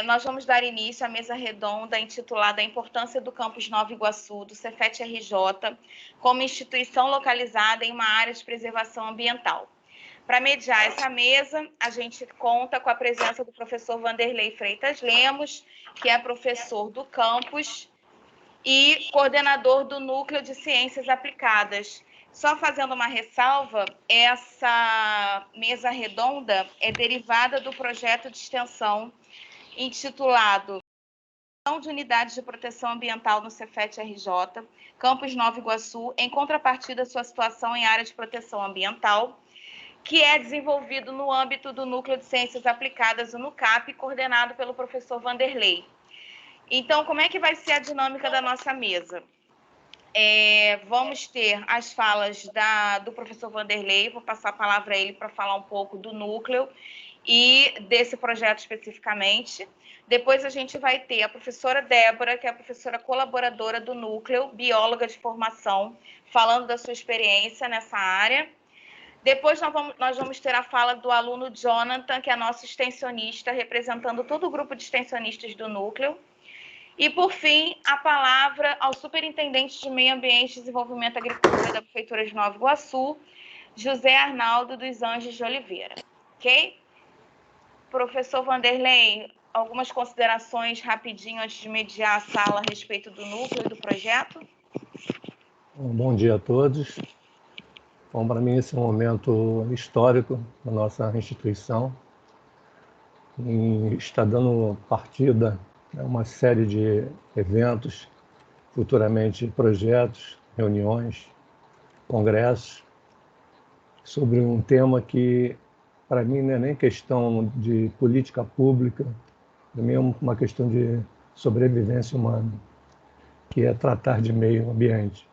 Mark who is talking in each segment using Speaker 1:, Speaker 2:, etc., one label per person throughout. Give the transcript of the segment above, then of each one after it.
Speaker 1: Nós vamos dar início à mesa redonda intitulada A Importância do Campus Nova Iguaçu, do Cefet-RJ, como instituição localizada em uma área de preservação ambiental. Para mediar essa mesa, a gente conta com a presença do professor Vanderlei Freitas Lemos, que é professor do campus e coordenador do Núcleo de Ciências Aplicadas. Só fazendo uma ressalva, essa mesa redonda é derivada do projeto de extensão intitulado de Unidades de Proteção Ambiental no Cefet-RJ, Campus Nova Iguaçu, em contrapartida à sua situação em área de proteção ambiental, que é desenvolvido no âmbito do Núcleo de Ciências Aplicadas, o NUCAP, coordenado pelo professor Vanderlei. Então, como é que vai ser a dinâmica da nossa mesa? Vamos ter as falas do professor Vanderlei, vou passar a palavra a ele para falar um pouco do núcleo e desse projeto especificamente. Depois a gente vai ter a professora Débora, que é a professora colaboradora do núcleo, bióloga de formação, falando da sua experiência nessa área. Depois nós vamos ter a fala do aluno Jonathan, que é nosso extensionista, representando todo o grupo de extensionistas do núcleo. E, por fim, a palavra ao superintendente de Meio Ambiente e Desenvolvimento e Agricultura da Prefeitura de Nova Iguaçu, José Arnaldo dos Anjos de Oliveira. Ok? Professor Vanderlei, algumas considerações rapidinho antes de mediar a sala a respeito do núcleo e do projeto?
Speaker 2: Bom dia a todos. Bom, para mim esse é um momento histórico da nossa instituição. E está dando partida a uma série de eventos, futuramente projetos, reuniões, congressos, sobre um tema que, para mim, não é nem questão de política pública, para mim é uma questão de sobrevivência humana, que é tratar de meio ambiente.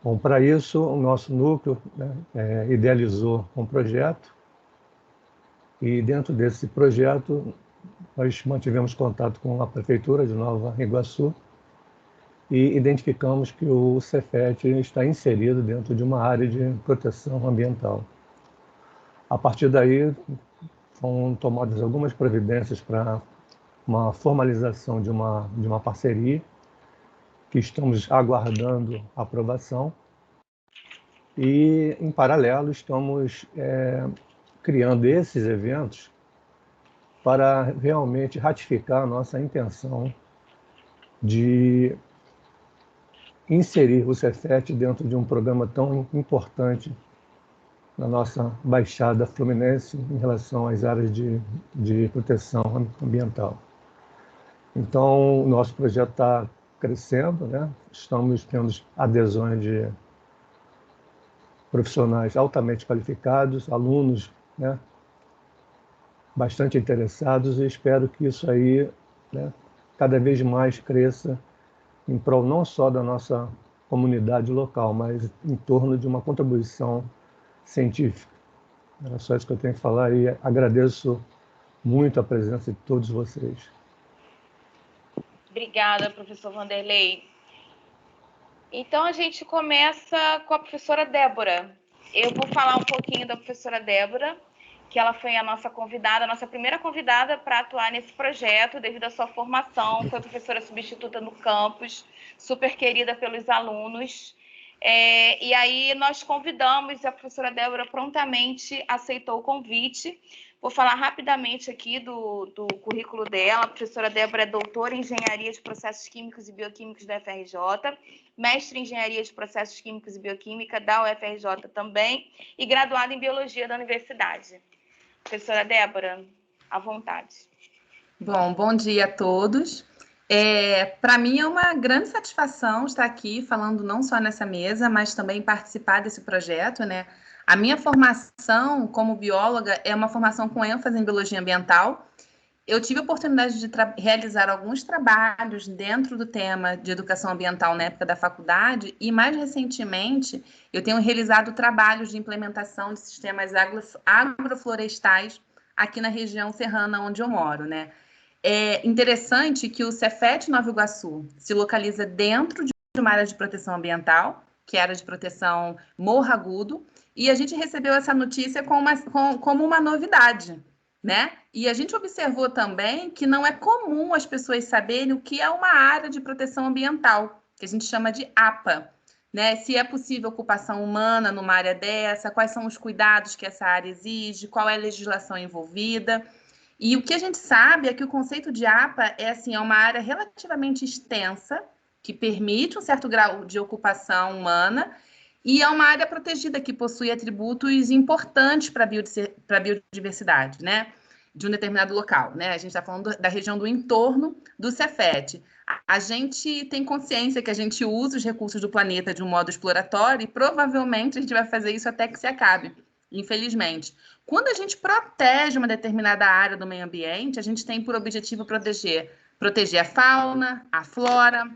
Speaker 2: Bom, para isso, o nosso núcleo idealizou um projeto e, dentro desse projeto, nós mantivemos contato com a Prefeitura de Nova Iguaçu e identificamos que o Cefet está inserido dentro de uma área de proteção ambiental. A partir daí, foram tomadas algumas providências para uma formalização de uma parceria, que estamos aguardando aprovação. E, em paralelo, estamos criando esses eventos para realmente ratificar a nossa intenção de inserir o Cefet dentro de um programa tão importante na nossa Baixada Fluminense em relação às áreas de proteção ambiental. Então, o nosso projeto está crescendo, né? Estamos tendo adesões de profissionais altamente qualificados, alunos, né, bastante interessados, e espero que isso aí, né, cada vez mais cresça em prol não só da nossa comunidade local, mas em torno de uma contribuição científica. Era só isso que eu tenho que falar e agradeço muito a presença de todos vocês.
Speaker 1: Obrigada, professor Vanderlei. Então, a gente começa com a professora Débora. Eu vou falar um pouquinho da professora Débora, que ela foi a nossa convidada, a nossa primeira convidada para atuar nesse projeto, devido à sua formação, foi professora substituta no campus, super querida pelos alunos. E aí nós convidamos, e a professora Débora prontamente aceitou o convite. Vou falar rapidamente aqui do currículo dela. A professora Débora é doutora em Engenharia de Processos Químicos e Bioquímicos da UFRJ, mestre em Engenharia de Processos Químicos e Bioquímica da UFRJ também, e graduada em Biologia da Universidade. Professora Débora, à vontade.
Speaker 3: Bom dia a todos. Para mim é uma grande satisfação estar aqui falando não só nessa mesa, mas também participar desse projeto, né? A minha formação como bióloga é uma formação com ênfase em biologia ambiental. Eu tive a oportunidade de realizar alguns trabalhos dentro do tema de educação ambiental na época da faculdade e, mais recentemente, eu tenho realizado trabalhos de implementação de sistemas agroflorestais aqui na região serrana onde eu moro, né? É interessante que o Cefet Nova Iguaçu se localiza dentro de uma área de proteção ambiental, que é a área de proteção Morro Agudo, e a gente recebeu essa notícia como uma novidade. né? E a gente observou também que não é comum as pessoas saberem o que é uma área de proteção ambiental, que a gente chama de APA, né? Se é possível ocupação humana numa área dessa, quais são os cuidados que essa área exige, qual é a legislação envolvida. E o que a gente sabe é que o conceito de APA é uma área relativamente extensa, que permite um certo grau de ocupação humana, e é uma área protegida que possui atributos importantes para a biodiversidade, né? De um determinado local, né? A gente está falando da região do entorno do Cefet. A gente tem consciência que a gente usa os recursos do planeta de um modo exploratório e provavelmente a gente vai fazer isso até que se acabe, infelizmente. Quando a gente protege uma determinada área do meio ambiente, a gente tem por objetivo proteger a fauna, a flora,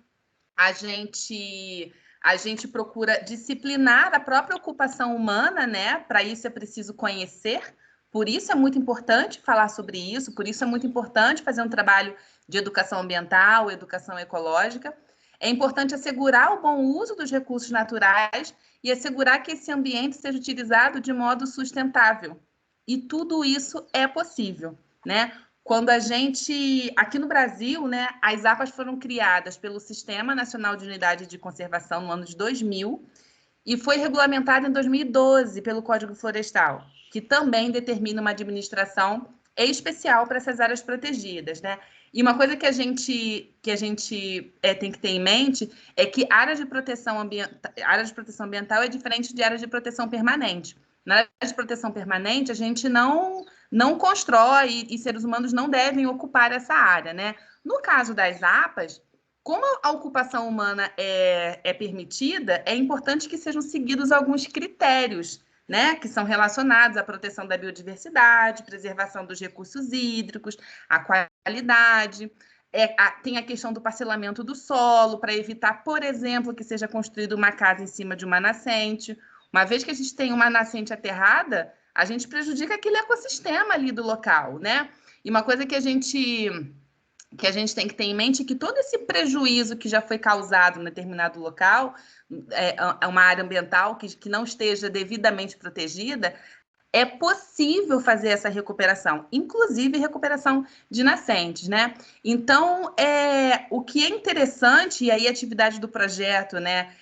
Speaker 3: a gente procura disciplinar a própria ocupação humana, né? Para isso é preciso conhecer, por isso é muito importante falar sobre isso, por isso é muito importante fazer um trabalho de educação ambiental, educação ecológica. É importante assegurar o bom uso dos recursos naturais e assegurar que esse ambiente seja utilizado de modo sustentável. E tudo isso é possível, né? Quando a gente, aqui no Brasil, né, as APAs foram criadas pelo Sistema Nacional de Unidade de Conservação no ano de 2000 e foi regulamentada em 2012 pelo Código Florestal, que também determina uma administração especial para essas áreas protegidas, né? E uma coisa que a gente tem que ter em mente é que área de proteção ambiental é diferente de área de proteção permanente. Na área de proteção permanente, a gente não constrói e seres humanos não devem ocupar essa área, né? No caso das APAs, como a ocupação humana é permitida, é importante que sejam seguidos alguns critérios, né? Que são relacionados à proteção da biodiversidade, preservação dos recursos hídricos, a qualidade. Tem a questão do parcelamento do solo, para evitar, por exemplo, que seja construída uma casa em cima de uma nascente. Uma vez que a gente tem uma nascente aterrada, a gente prejudica aquele ecossistema ali do local, né? E uma coisa que a gente tem que ter em mente é que todo esse prejuízo que já foi causado em determinado local, uma área ambiental que não esteja devidamente protegida, é possível fazer essa recuperação, inclusive recuperação de nascentes, né? Então, o que é interessante, e aí a atividade do projeto, né?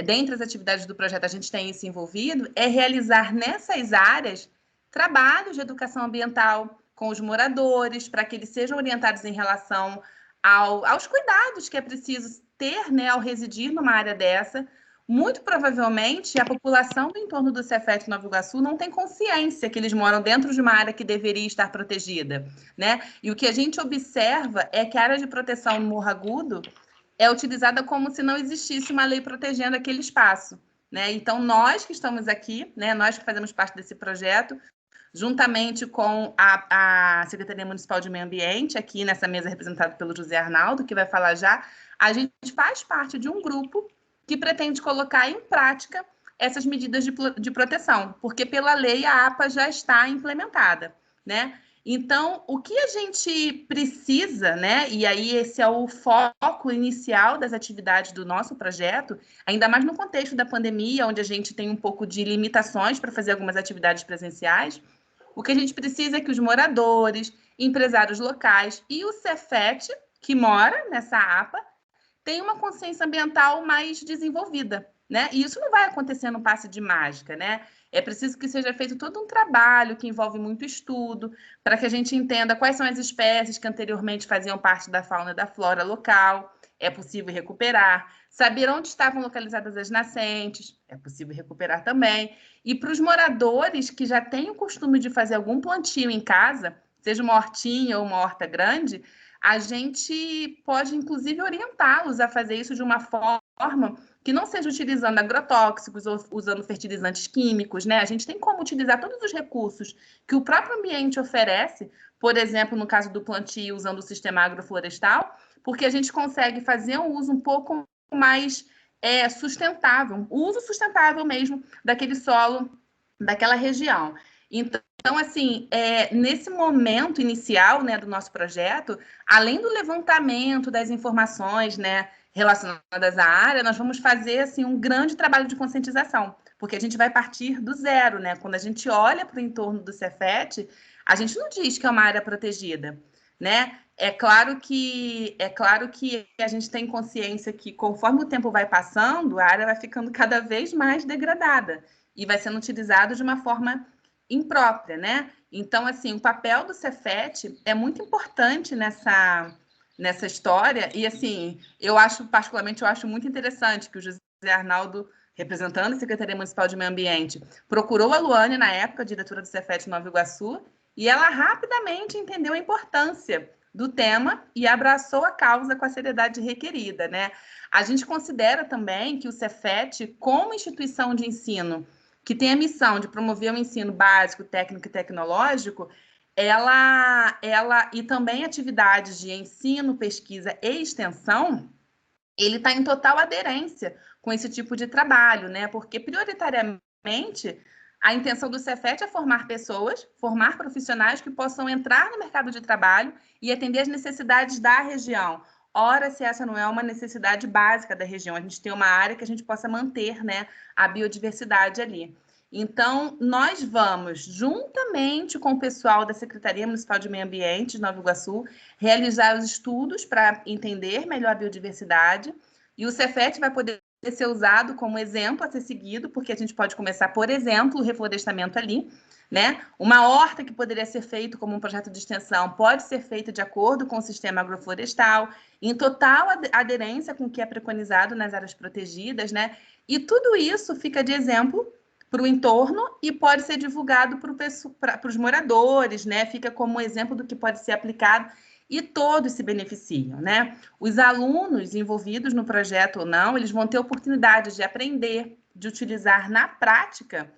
Speaker 3: Dentre as atividades do projeto, a gente tem isso envolvido, é realizar nessas áreas trabalhos de educação ambiental com os moradores, para que eles sejam orientados em relação aos cuidados que é preciso ter, né, ao residir numa área dessa. Muito provavelmente, a população do entorno do Cefet Nova Iguaçu não tem consciência que eles moram dentro de uma área que deveria estar protegida, né? E o que a gente observa é que a área de proteção no Morro Agudo é utilizada como se não existisse uma lei protegendo aquele espaço, né? Então, nós que estamos aqui, né, nós que fazemos parte desse projeto, juntamente com a Secretaria Municipal de Meio Ambiente, aqui nessa mesa representada pelo José Arnaldo, que vai falar já, a gente faz parte de um grupo que pretende colocar em prática essas medidas de proteção, porque pela lei a APA já está implementada, né? Então, o que a gente precisa, né? E aí esse é o foco inicial das atividades do nosso projeto, ainda mais no contexto da pandemia, onde a gente tem um pouco de limitações para fazer algumas atividades presenciais. O que a gente precisa é que os moradores, empresários locais e o Cefet, que mora nessa APA, tem uma consciência ambiental mais desenvolvida, né? E isso não vai acontecer num passe de mágica, né? É preciso que seja feito todo um trabalho que envolve muito estudo, para que a gente entenda quais são as espécies que anteriormente faziam parte da fauna e da flora local, é possível recuperar, saber onde estavam localizadas as nascentes, é possível recuperar também. E para os moradores que já têm o costume de fazer algum plantio em casa, seja uma hortinha ou uma horta grande, a gente pode, inclusive, orientá-los a fazer isso de uma forma que não seja utilizando agrotóxicos ou usando fertilizantes químicos, né? A gente tem como utilizar todos os recursos que o próprio ambiente oferece, por exemplo, no caso do plantio, usando o sistema agroflorestal, porque a gente consegue fazer um uso um pouco mais sustentável, o uso sustentável mesmo daquele solo, daquela região. Então, assim, nesse momento inicial, né, do nosso projeto, além do levantamento das informações, né, relacionadas à área, nós vamos fazer assim um grande trabalho de conscientização, porque a gente vai partir do zero, né? Quando a gente olha para o entorno do Cefet, a gente não diz que é uma área protegida, né? É claro que a gente tem consciência que, conforme o tempo vai passando, a área vai ficando cada vez mais degradada e vai sendo utilizado de uma forma imprópria, né? Então, assim, o papel do Cefet é muito importante nessa história e, assim, particularmente, eu acho muito interessante que o José Arnaldo, representando a Secretaria Municipal de Meio Ambiente, procurou a Luane, na época, diretora do Cefet Nova Iguaçu, e ela rapidamente entendeu a importância do tema e abraçou a causa com a seriedade requerida, né? A gente considera também que o Cefet, como instituição de ensino, que tem a missão de promover o ensino básico, técnico e tecnológico, ela e também atividades de ensino, pesquisa e extensão, ele está em total aderência com esse tipo de trabalho, né? Porque, prioritariamente, a intenção do Cefet é formar pessoas, formar profissionais que possam entrar no mercado de trabalho e atender às necessidades da região. Ora, se essa não é uma necessidade básica da região, a gente tem uma área que a gente possa manter, né, a biodiversidade ali. Então, nós vamos, juntamente com o pessoal da Secretaria Municipal de Meio Ambiente de Nova Iguaçu, realizar os estudos para entender melhor a biodiversidade, e o Cefet vai poder ser usado como exemplo a ser seguido, porque a gente pode começar, por exemplo, o reflorestamento ali, né? Uma horta que poderia ser feito como um projeto de extensão pode ser feita de acordo com o sistema agroflorestal, em total aderência com o que é preconizado nas áreas protegidas, né? E tudo isso fica de exemplo para o entorno e pode ser divulgado para os moradores, né? Fica como exemplo do que pode ser aplicado e todos se beneficiam, né? Os alunos envolvidos no projeto ou não, eles vão ter oportunidade de aprender, de utilizar na prática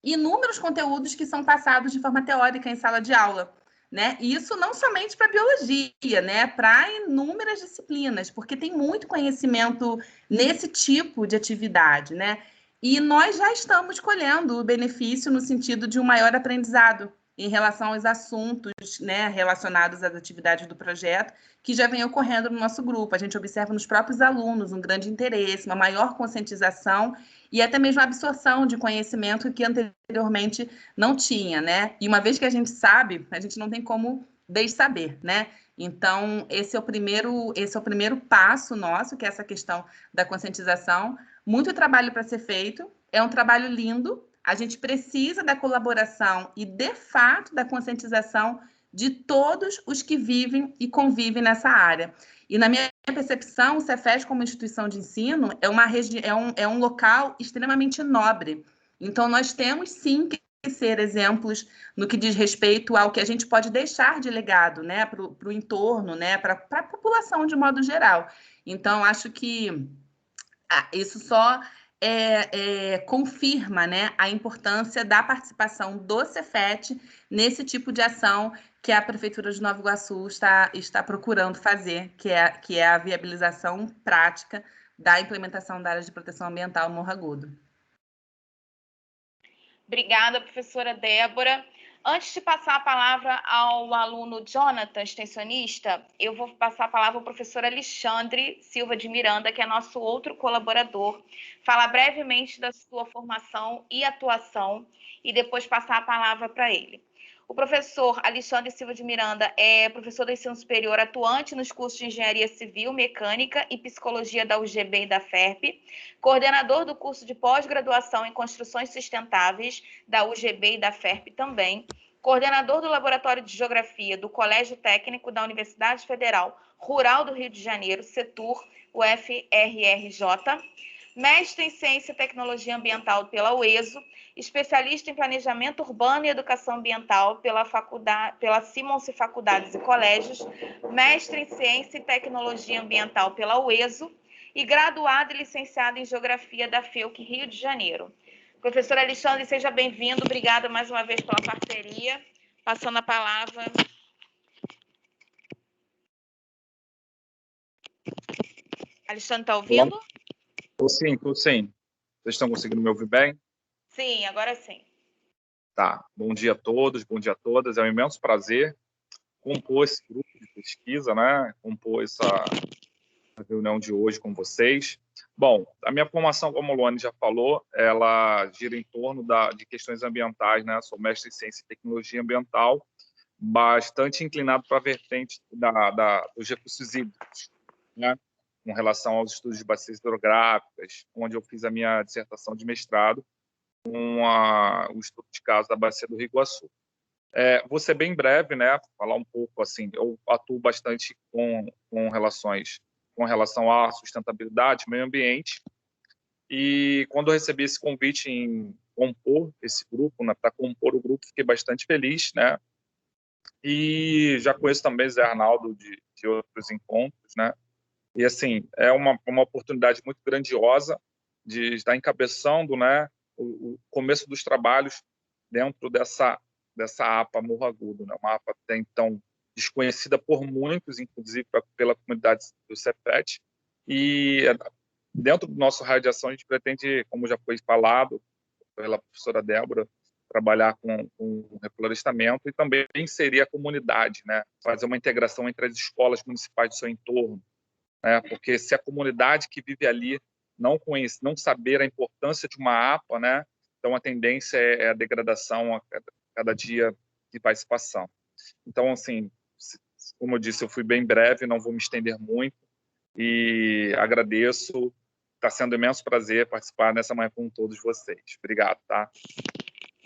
Speaker 3: inúmeros conteúdos que são passados de forma teórica em sala de aula, né? E isso não somente para biologia, né? Para inúmeras disciplinas, porque tem muito conhecimento nesse tipo de atividade, né? E nós já estamos colhendo o benefício no sentido de um maior aprendizado em relação aos assuntos, né, relacionados às atividades do projeto, que já vem ocorrendo no nosso grupo. A gente observa nos próprios alunos um grande interesse, uma maior conscientização e até mesmo a absorção de conhecimento que anteriormente não tinha, né? E uma vez que a gente sabe, a gente não tem como saber, né? Então, esse é o primeiro passo nosso, que é essa questão da conscientização. Muito trabalho para ser feito, é um trabalho lindo, a gente precisa da colaboração e, de fato, da conscientização de todos os que vivem e convivem nessa área. E, na minha percepção, o Cefet, como instituição de ensino, é um local extremamente nobre. Então, nós temos, sim, que ser exemplos no que diz respeito ao que a gente pode deixar de legado, né, para o entorno, né, para a população de modo geral. Então, acho que isso só confirma, né, a importância da participação do Cefet nesse tipo de ação que a Prefeitura de Nova Iguaçu está procurando fazer, que é a viabilização prática da implementação da área de proteção ambiental no Morro Agudo.
Speaker 1: Obrigada, professora Débora. Antes de passar a palavra ao aluno Jonathan, extensionista, eu vou passar a palavra ao professor Alexandre Silva de Miranda, que é nosso outro colaborador, falar brevemente da sua formação e atuação e depois passar a palavra para ele. O professor Alexandre Silva de Miranda é professor do ensino superior atuante nos cursos de Engenharia Civil, Mecânica e Psicologia da UGB e da FERP, coordenador do curso de pós-graduação em Construções Sustentáveis da UGB e da FERP também, coordenador do Laboratório de Geografia do Colégio Técnico da Universidade Federal Rural do Rio de Janeiro, CETUR, UFRRJ, mestre em Ciência e Tecnologia Ambiental pela UESO, especialista em Planejamento Urbano e Educação Ambiental pela Simons Faculdades e Colégios, mestre em Ciência e Tecnologia Ambiental pela UESO e graduado e licenciado em Geografia da FEUC Rio de Janeiro. Professor Alexandre, seja bem-vindo. Obrigada mais uma vez pela parceria. Passando a palavra. Alexandre, está ouvindo?
Speaker 4: Estou sim. Vocês estão conseguindo me ouvir bem?
Speaker 1: Sim, agora sim.
Speaker 4: Tá. Bom dia a todos, bom dia a todas. É um imenso prazer compor esse grupo de pesquisa, né? Compor essa reunião de hoje com vocês. Bom, a minha formação, como a Luane já falou, ela gira em torno de questões ambientais, né? Sou mestre em Ciência e Tecnologia Ambiental bastante inclinado para a vertente dos recursos hídricos, né? Com relação aos estudos de bacias hidrográficas, onde eu fiz a minha dissertação de mestrado com o estudo de caso da bacia do Rio Iguaçu. Vou ser bem breve, né? Falar um pouco assim. Eu atuo bastante com relação à sustentabilidade, meio ambiente. E quando eu recebi esse convite em compor esse grupo, né, para compor o grupo, fiquei bastante feliz, né? E já conheço também Zé Arnaldo de outros encontros, né? E assim é uma oportunidade muito grandiosa de estar encabeçando, né, o começo dos trabalhos dentro dessa APA Morro Agudo, né? Uma APA até então desconhecida por muitos, inclusive pela comunidade do Cefet. E dentro do nosso raio de ação, a gente pretende, como já foi falado pela professora Débora, trabalhar com reflorestamento e também inserir a comunidade, né? Fazer uma integração entre as escolas municipais do seu entorno, né? Porque se a comunidade que vive ali não saber a importância de uma APA, né? Então a tendência é a degradação a cada dia que vai se passando. Então, assim, como eu disse, eu fui bem breve, não vou me estender muito e agradeço. Está sendo um imenso prazer participar nessa manhã com todos vocês. Obrigado, tá?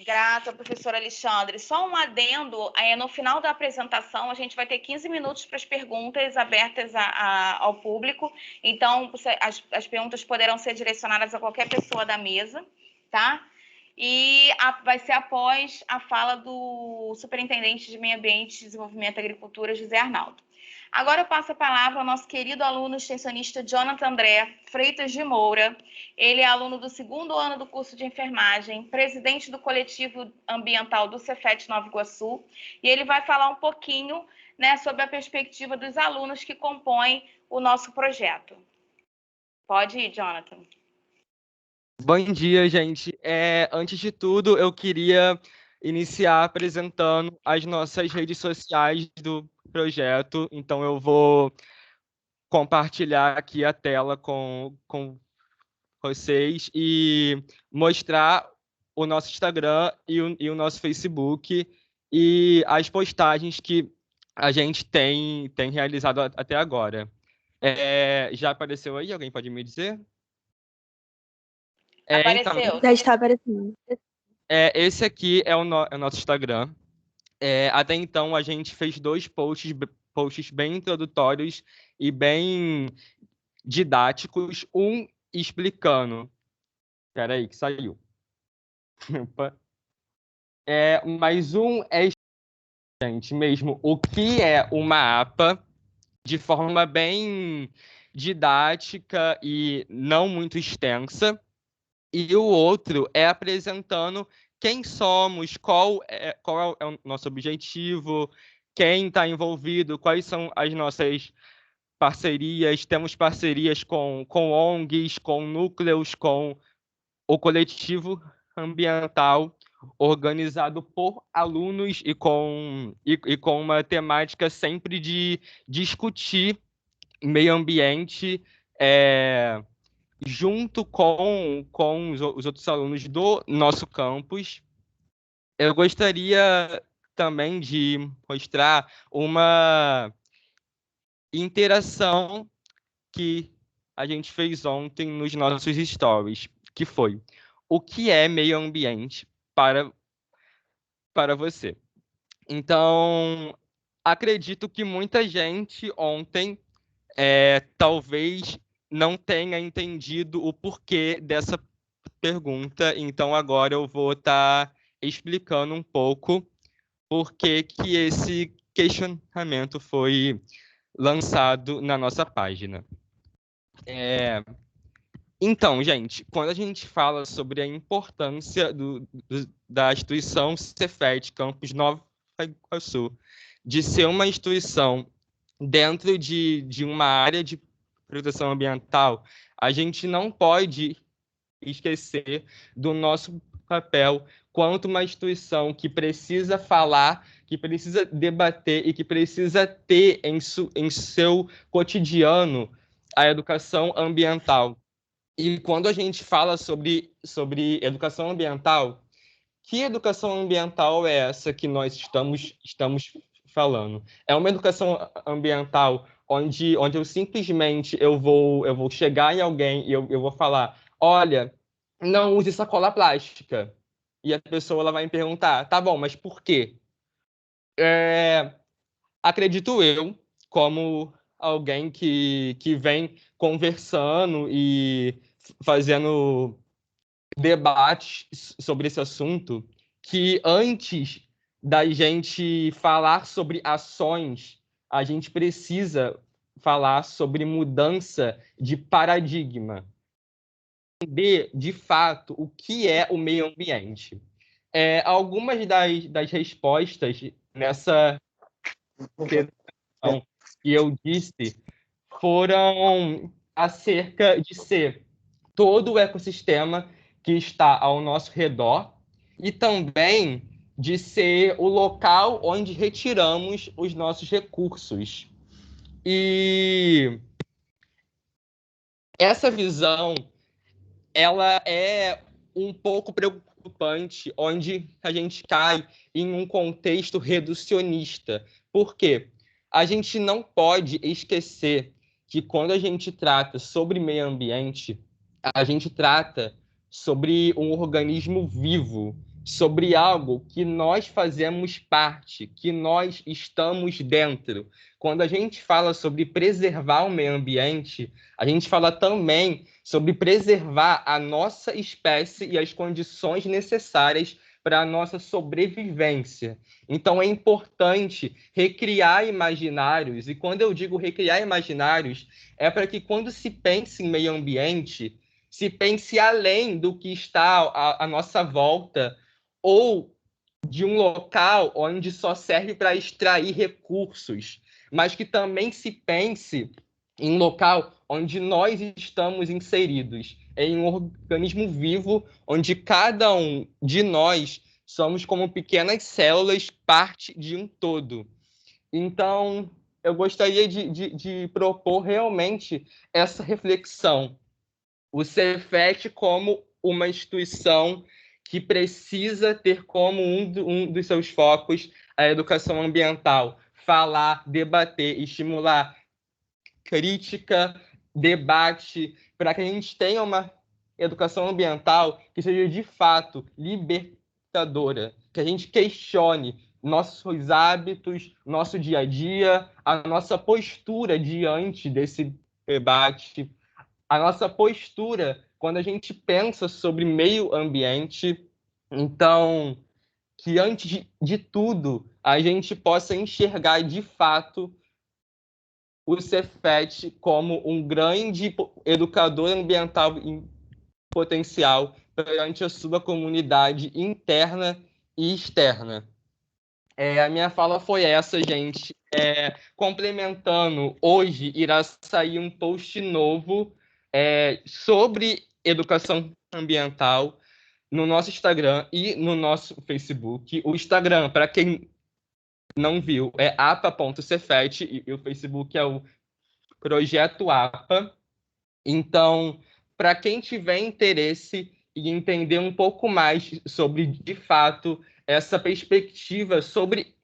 Speaker 1: Grata, professor Alexandre. Só um adendo, no final da apresentação a gente vai ter 15 minutos para as perguntas abertas ao público, então as perguntas poderão ser direcionadas a qualquer pessoa da mesa, tá? E vai ser após a fala do Superintendente de Meio Ambiente, Desenvolvimento e Agricultura, José Arnaldo. Agora eu passo a palavra ao nosso querido aluno extensionista Jonathan André Freitas de Moura. Ele é aluno do 2º ano do curso de enfermagem, presidente do coletivo ambiental do Cefet Nova Iguaçu, e ele vai falar um pouquinho, né, sobre a perspectiva dos alunos que compõem o nosso projeto. Pode ir, Jonathan.
Speaker 5: Bom dia, gente. Antes de tudo, eu queria iniciar apresentando as nossas redes sociais do projeto. Então, eu vou compartilhar aqui a tela com vocês e mostrar o nosso Instagram e o nosso Facebook e as postagens que a gente tem realizado até agora. Já apareceu aí? Alguém pode me dizer?
Speaker 1: Apareceu.
Speaker 6: Então, já está aparecendo.
Speaker 5: Esse aqui é o nosso Instagram. Até então, a gente fez 2 posts bem introdutórios e bem didáticos. Um explicando... Espera aí, que saiu. Mas um gente, mesmo o que é uma APA, de forma bem didática e não muito extensa. E o outro é apresentando quem somos, qual é o nosso objetivo, quem está envolvido, quais são as nossas parcerias. Temos parcerias com ONGs, com núcleos, com o coletivo ambiental, organizado por alunos e com uma temática sempre de discutir meio ambiente, junto com os outros alunos do nosso campus. Eu gostaria também de mostrar uma interação que a gente fez ontem nos nossos stories, que foi: o que é meio ambiente para você? Então, acredito que muita gente ontem talvez não tenha entendido o porquê dessa pergunta, então agora eu vou estar explicando um pouco por que esse questionamento foi lançado na nossa página. Então, gente, quando a gente fala sobre a importância da instituição Cefet Campus Nova Iguaçu, de ser uma instituição dentro de uma área de proteção ambiental, a gente não pode esquecer do nosso papel quanto uma instituição que precisa falar, que precisa debater e que precisa ter em seu cotidiano a educação ambiental. E quando a gente fala sobre educação ambiental, que educação ambiental é essa que nós estamos falando? É uma educação ambiental onde eu simplesmente eu vou chegar em alguém e eu vou falar, olha, não use sacola plástica. E a pessoa ela vai me perguntar, tá bom, mas por quê? Acredito eu, como alguém que vem conversando e fazendo debates sobre esse assunto, que antes da gente falar sobre ações, a gente precisa falar sobre mudança de paradigma. Entender, de fato, o que é o meio ambiente. Algumas das respostas nessa questão que eu disse foram acerca de ser todo o ecossistema que está ao nosso redor e também de ser o local onde retiramos os nossos recursos. E essa visão, ela é um pouco preocupante, onde a gente cai em um contexto reducionista. Por quê? A gente não pode esquecer que quando a gente trata sobre meio ambiente, a gente trata sobre um organismo vivo, sobre algo que nós fazemos parte, que nós estamos dentro. Quando a gente fala sobre preservar o meio ambiente, a gente fala também sobre preservar a nossa espécie e as condições necessárias para a nossa sobrevivência. Então, é importante recriar imaginários, e quando eu digo recriar imaginários, é para que quando se pense em meio ambiente, se pense além do que está à nossa volta, ou de um local onde só serve para extrair recursos, mas que também se pense em um local onde nós estamos inseridos, em um organismo vivo, onde cada um de nós somos como pequenas células, parte de um todo. Então, eu gostaria de propor realmente essa reflexão. O Cefet como uma instituição que precisa ter como um dos seus focos a educação ambiental, falar, debater, estimular crítica, debate, para que a gente tenha uma educação ambiental que seja de fato libertadora, que a gente questione nossos hábitos, nosso dia a dia, a nossa postura diante desse debate, a nossa postura quando a gente pensa sobre meio ambiente. Então, que antes de tudo, a gente possa enxergar de fato o Cefet como um grande educador ambiental em potencial perante a sua comunidade interna e externa. A minha fala foi essa, gente. Complementando, hoje irá sair um post novo sobre educação ambiental no nosso Instagram e no nosso Facebook. O Instagram, para quem não viu, é apa.cefet e o Facebook é o Projeto APA. Então, para quem tiver interesse em entender um pouco mais sobre, de fato, essa perspectiva sobre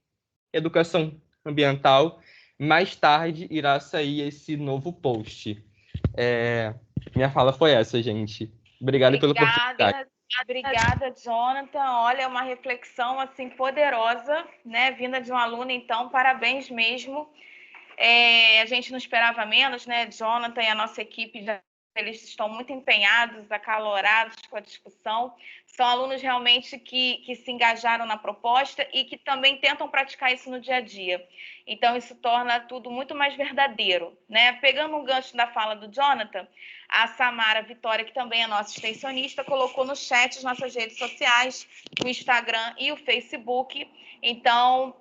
Speaker 5: educação ambiental, mais tarde irá sair esse novo post. Minha fala foi essa, gente. Obrigado pela oportunidade.
Speaker 1: Obrigada, Jonathan. Olha, é uma reflexão assim poderosa, né? Vinda de um aluno, então, parabéns mesmo. A gente não esperava menos, né? Jonathan e a nossa equipe, eles estão muito empenhados, acalorados com a discussão. São alunos realmente que se engajaram na proposta e que também tentam praticar isso no dia a dia. Então, isso torna tudo muito mais verdadeiro, né? Pegando um gancho da fala do Jonathan, a Samara Vitória, que também é nossa extensionista, colocou no chat as nossas redes sociais, o Instagram e o Facebook. Então,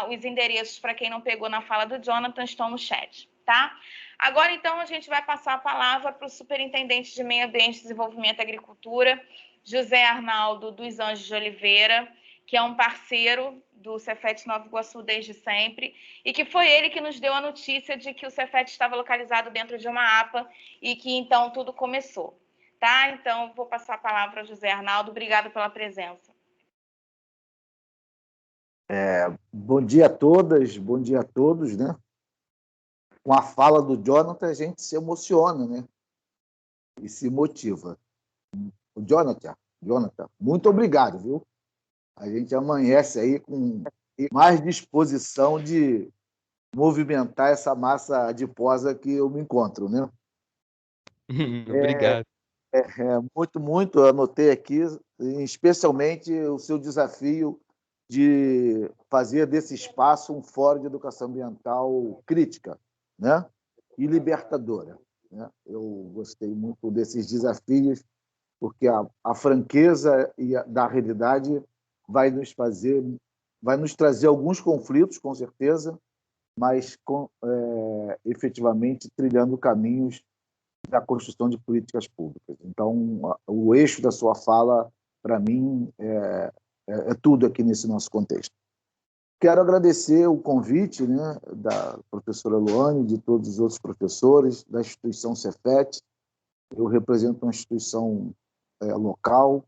Speaker 1: os endereços, para quem não pegou na fala do Jonathan, estão no chat, tá? Agora, então, a gente vai passar a palavra para o Superintendente de Meio Ambiente, Desenvolvimento e Agricultura, José Arnaldo dos Anjos de Oliveira, que é um parceiro do Cefet Nova Iguaçu desde sempre, e que foi ele que nos deu a notícia de que o Cefet estava localizado dentro de uma APA e que, então, tudo começou, tá? Então, vou passar a palavra ao José Arnaldo. Obrigada pela presença.
Speaker 6: Bom dia a todas, bom dia a todos, né? Com a fala do Jonathan, a gente se emociona, né? E se motiva. O Jonathan, muito obrigado, viu? A gente amanhece aí com mais disposição de movimentar essa massa adiposa que eu me encontro, né?
Speaker 5: Obrigado.
Speaker 6: Muito, anotei aqui, especialmente o seu desafio de fazer desse espaço um fórum de educação ambiental crítica, né? E libertadora, né? Eu gostei muito desses desafios, porque a franqueza da realidade vai nos trazer alguns conflitos, com certeza, mas efetivamente trilhando caminhos da construção de políticas públicas. Então, o eixo da sua fala, para mim, é tudo aqui nesse nosso contexto. Quero agradecer o convite, né, da professora Luane, de todos os outros professores, da instituição Cefet. Eu represento uma instituição local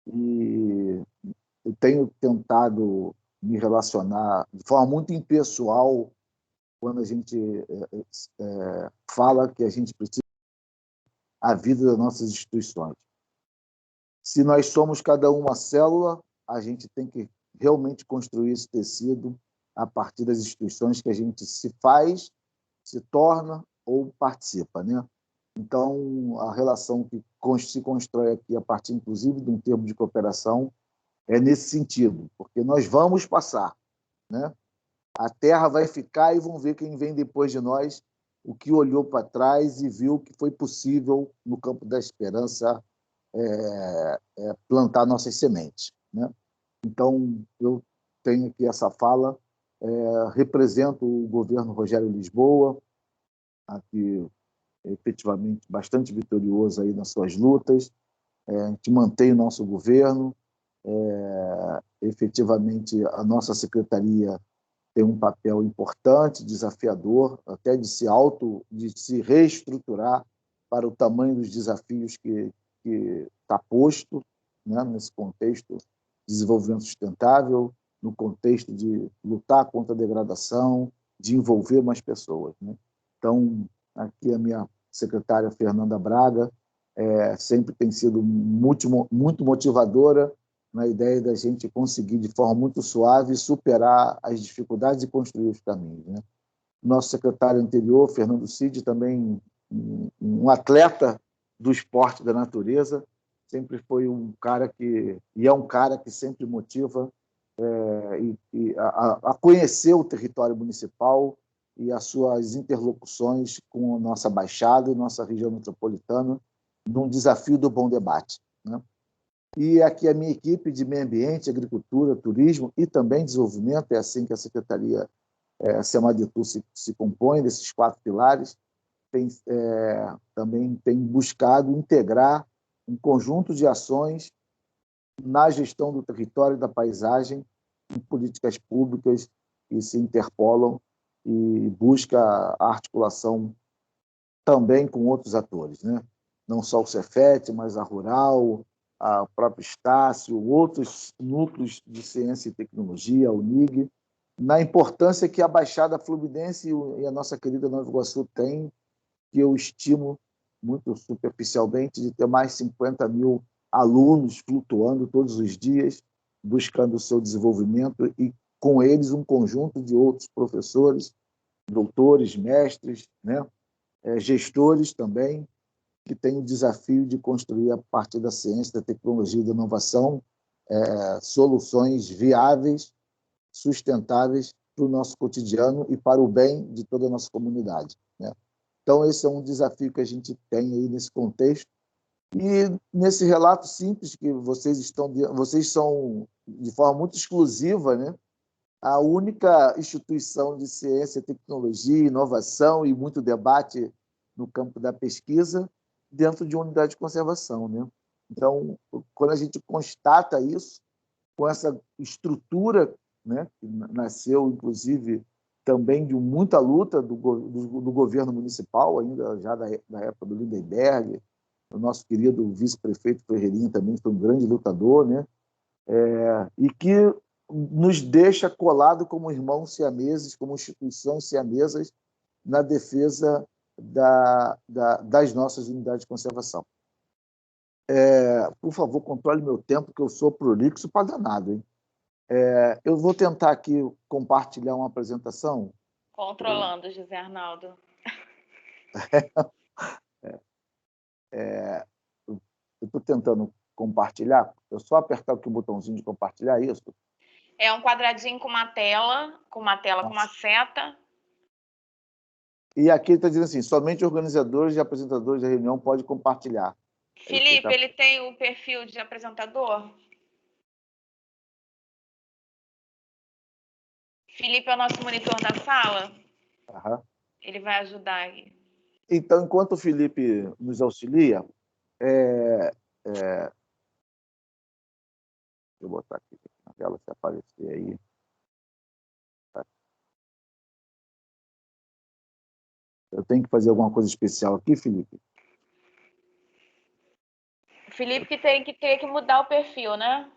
Speaker 6: e eu tenho tentado me relacionar de forma muito impessoal quando a gente fala que a gente precisa a vida das nossas instituições. Se nós somos cada uma célula, a gente tem que realmente construir esse tecido a partir das instituições que a gente se faz, se torna ou participa, né? Então, a relação que se constrói aqui a partir, inclusive, de um termo de cooperação é nesse sentido, porque nós vamos passar, né? A Terra vai ficar e vão ver quem vem depois de nós, o que olhou para trás e viu que foi possível, no campo da esperança, plantar nossas sementes, né? Então, eu tenho aqui essa fala, represento o governo Rogério Lisboa, aqui efetivamente bastante vitorioso aí nas suas lutas, a gente mantém o nosso governo, efetivamente a nossa secretaria tem um papel importante, desafiador, até de se reestruturar para o tamanho dos desafios que está posto, né, nesse contexto de desenvolvimento sustentável, no contexto de lutar contra a degradação, de envolver mais pessoas, né? Então, aqui a minha secretária Fernanda Braga sempre tem sido muito motivadora na ideia da gente conseguir, de forma muito suave, superar as dificuldades e construir os caminhos, né? Nosso secretário anterior, Fernando Cid, também um atleta do esporte da natureza, sempre foi um cara que sempre motiva a conhecer o território municipal e as suas interlocuções com a nossa Baixada e nossa região metropolitana num desafio do bom debate, né? E aqui a minha equipe de meio ambiente, agricultura, turismo e também desenvolvimento, é assim que a Secretaria SEMADETUR se compõe, desses 4 pilares, também tem buscado integrar um conjunto de ações na gestão do território e da paisagem em políticas públicas que se interpolam e busca a articulação também com outros atores, né? Não só o Cefet, mas a Rural, o próprio Estácio, outros núcleos de ciência e tecnologia, a UNIG, na importância que a Baixada Fluminense e a nossa querida Nova Iguaçu têm, que eu estimo muito superficialmente de ter mais 50 mil alunos flutuando todos os dias, buscando o seu desenvolvimento e, com eles, um conjunto de outros professores, doutores, mestres, né? Gestores também, que tem o desafio de construir, a partir da ciência, da tecnologia e da inovação, soluções viáveis, sustentáveis para o nosso cotidiano e para o bem de toda a nossa comunidade, né? Então, esse é um desafio que a gente tem aí nesse contexto. E nesse relato simples que vocês são, de forma muito exclusiva, né, a única instituição de ciência, tecnologia, inovação e muito debate no campo da pesquisa dentro de uma unidade de conservação, né? Então, quando a gente constata isso, com essa estrutura, né, que nasceu, inclusive, também de muita luta do governo municipal, ainda já da época do Lindenberg, o nosso querido vice-prefeito Ferreirinha também foi um grande lutador, né? E que nos deixa colado como irmãos siameses, como instituições siamesas, na defesa das nossas unidades de conservação. Por favor, controle meu tempo, que eu sou prolixo para danado, hein? Eu vou tentar aqui compartilhar uma apresentação.
Speaker 1: Controlando, José Arnaldo.
Speaker 6: Eu estou tentando compartilhar. Eu só apertar aqui o botãozinho de compartilhar, isso?
Speaker 1: É um quadradinho com uma tela, com uma seta.
Speaker 6: E aqui está dizendo assim, somente organizadores e apresentadores da reunião podem compartilhar.
Speaker 1: Felipe, ele tem o perfil de apresentador? Felipe é o nosso monitor da sala?
Speaker 6: Aham.
Speaker 1: Ele vai ajudar aí.
Speaker 6: Então, enquanto o Felipe nos auxilia, deixa eu botar aqui na tela, se aparecer aí. Eu tenho que fazer alguma coisa especial aqui, Felipe?
Speaker 1: Felipe que tem que mudar o perfil, né?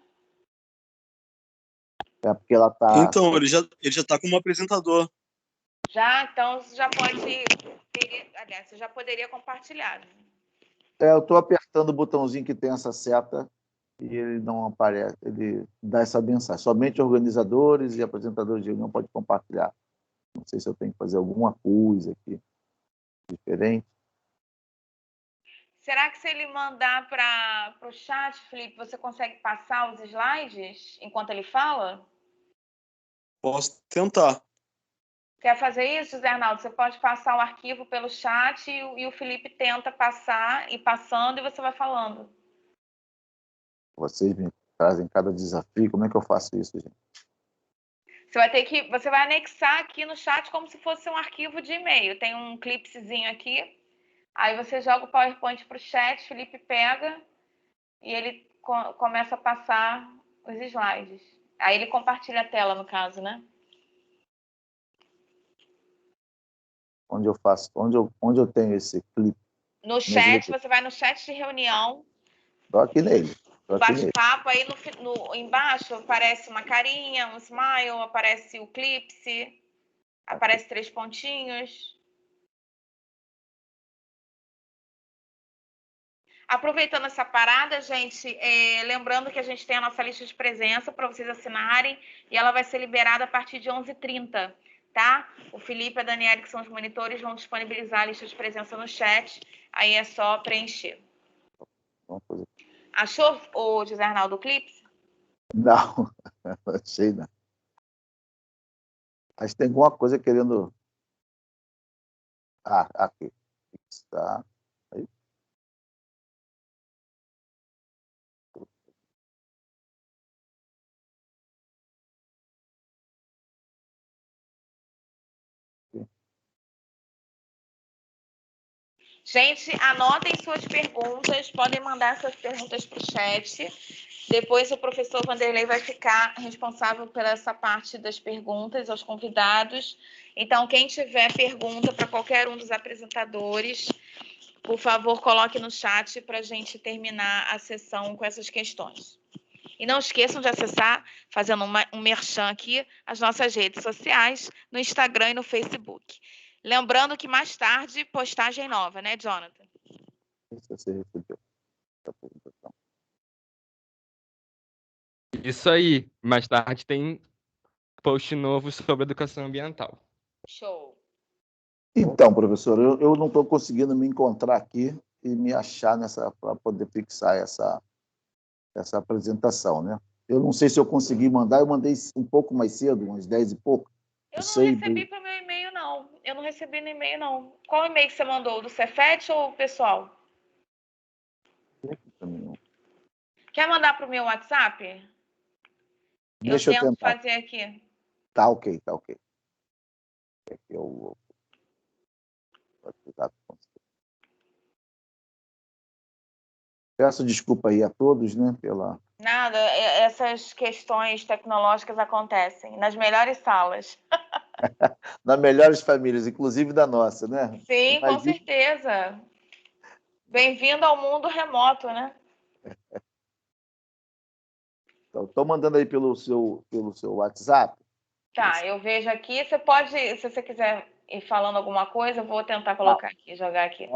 Speaker 6: Porque ela está...
Speaker 7: Então, ele já está como apresentador.
Speaker 1: Já? Então, você já pode... Aliás, você já poderia compartilhar.
Speaker 6: Eu estou apertando o botãozinho que tem essa seta e ele não aparece, ele dá essa mensagem. Somente organizadores e apresentadores de reunião podem compartilhar. Não sei se eu tenho que fazer alguma coisa aqui diferente.
Speaker 1: Será que se ele mandar para o chat, Felipe, você consegue passar os slides enquanto ele fala?
Speaker 7: Posso tentar.
Speaker 1: Quer fazer isso, Zé Arnaldo? Você pode passar o arquivo pelo chat e o Felipe tenta passar, e passando, e você vai falando.
Speaker 6: Vocês me trazem cada desafio. Como é que eu faço isso, gente?
Speaker 1: Você vai anexar aqui no chat como se fosse um arquivo de e-mail. Tem um clipsezinho aqui. Aí você joga o PowerPoint para o chat, Felipe pega e ele começa a passar os slides. Aí ele compartilha a tela, no caso, né?
Speaker 6: Onde eu faço? Onde eu tenho esse clipe?
Speaker 1: No chat, você vai no chat de reunião.
Speaker 6: Estou aqui nele.
Speaker 1: Bate-papo, aí embaixo aparece uma carinha, um smile, aparece o clipse, aparece 3 pontinhos. Aproveitando essa parada, gente, lembrando que a gente tem a nossa lista de presença para vocês assinarem e ela vai ser liberada a partir de 11h30, tá? O Felipe e a Daniela, que são os monitores, vão disponibilizar a lista de presença no chat, aí é só preencher. Achou, o José Arnaldo, o clipe?
Speaker 6: Não, não achei, não. Acho que tem alguma coisa querendo... Aqui. Está... Aí.
Speaker 1: Gente, anotem suas perguntas, podem mandar suas perguntas para o chat. Depois o professor Vanderlei vai ficar responsável por essa parte das perguntas aos convidados. Então, quem tiver pergunta para qualquer um dos apresentadores, por favor, coloque no chat para a gente terminar a sessão com essas questões. E não esqueçam de acessar, fazendo um merchan aqui, as nossas redes sociais, no Instagram e no Facebook. Lembrando que mais tarde, postagem nova, né, Jonathan?
Speaker 6: Você recebeu a apresentação.
Speaker 5: Isso aí. Mais tarde tem post novo sobre educação ambiental.
Speaker 1: Show.
Speaker 6: Então, professor, eu não estou conseguindo me encontrar aqui e me achar para poder fixar essa apresentação, né? Eu não sei se eu consegui mandar, eu mandei um pouco mais cedo, umas 10 e pouco.
Speaker 1: Eu não recebi para o meu e-mail, não. Eu não recebi no e-mail, não. Qual e-mail que você mandou? Do Cefet ou pessoal? Quer mandar para o meu WhatsApp?
Speaker 6: Deixa eu
Speaker 1: tento
Speaker 6: tentar.
Speaker 1: fazer aqui.
Speaker 6: Tá ok. Peço desculpa aí a todos, né, pela...
Speaker 1: Nada, essas questões tecnológicas acontecem nas melhores salas.
Speaker 6: Nas melhores famílias, inclusive da nossa, né?
Speaker 1: Sim, com certeza. Bem-vindo ao mundo remoto, né?
Speaker 6: Estou mandando aí pelo seu WhatsApp.
Speaker 1: Tá, eu vejo aqui. Você pode, se você quiser ir falando alguma coisa, eu vou tentar colocar aqui, jogar aqui.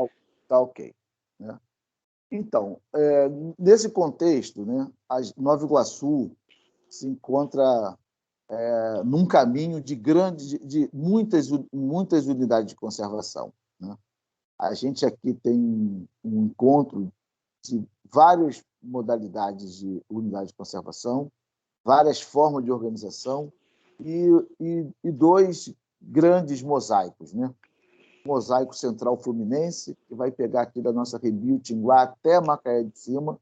Speaker 6: Tá ok. Né? Então, nesse contexto, né, a Nova Iguaçu se encontra num caminho de muitas unidades de conservação. Né? A gente aqui tem um encontro de várias modalidades de unidade de conservação, várias formas de organização e dois grandes mosaicos, né? O mosaico central fluminense, que vai pegar aqui da nossa Rebio, Tinguá, até Macaé de Cima,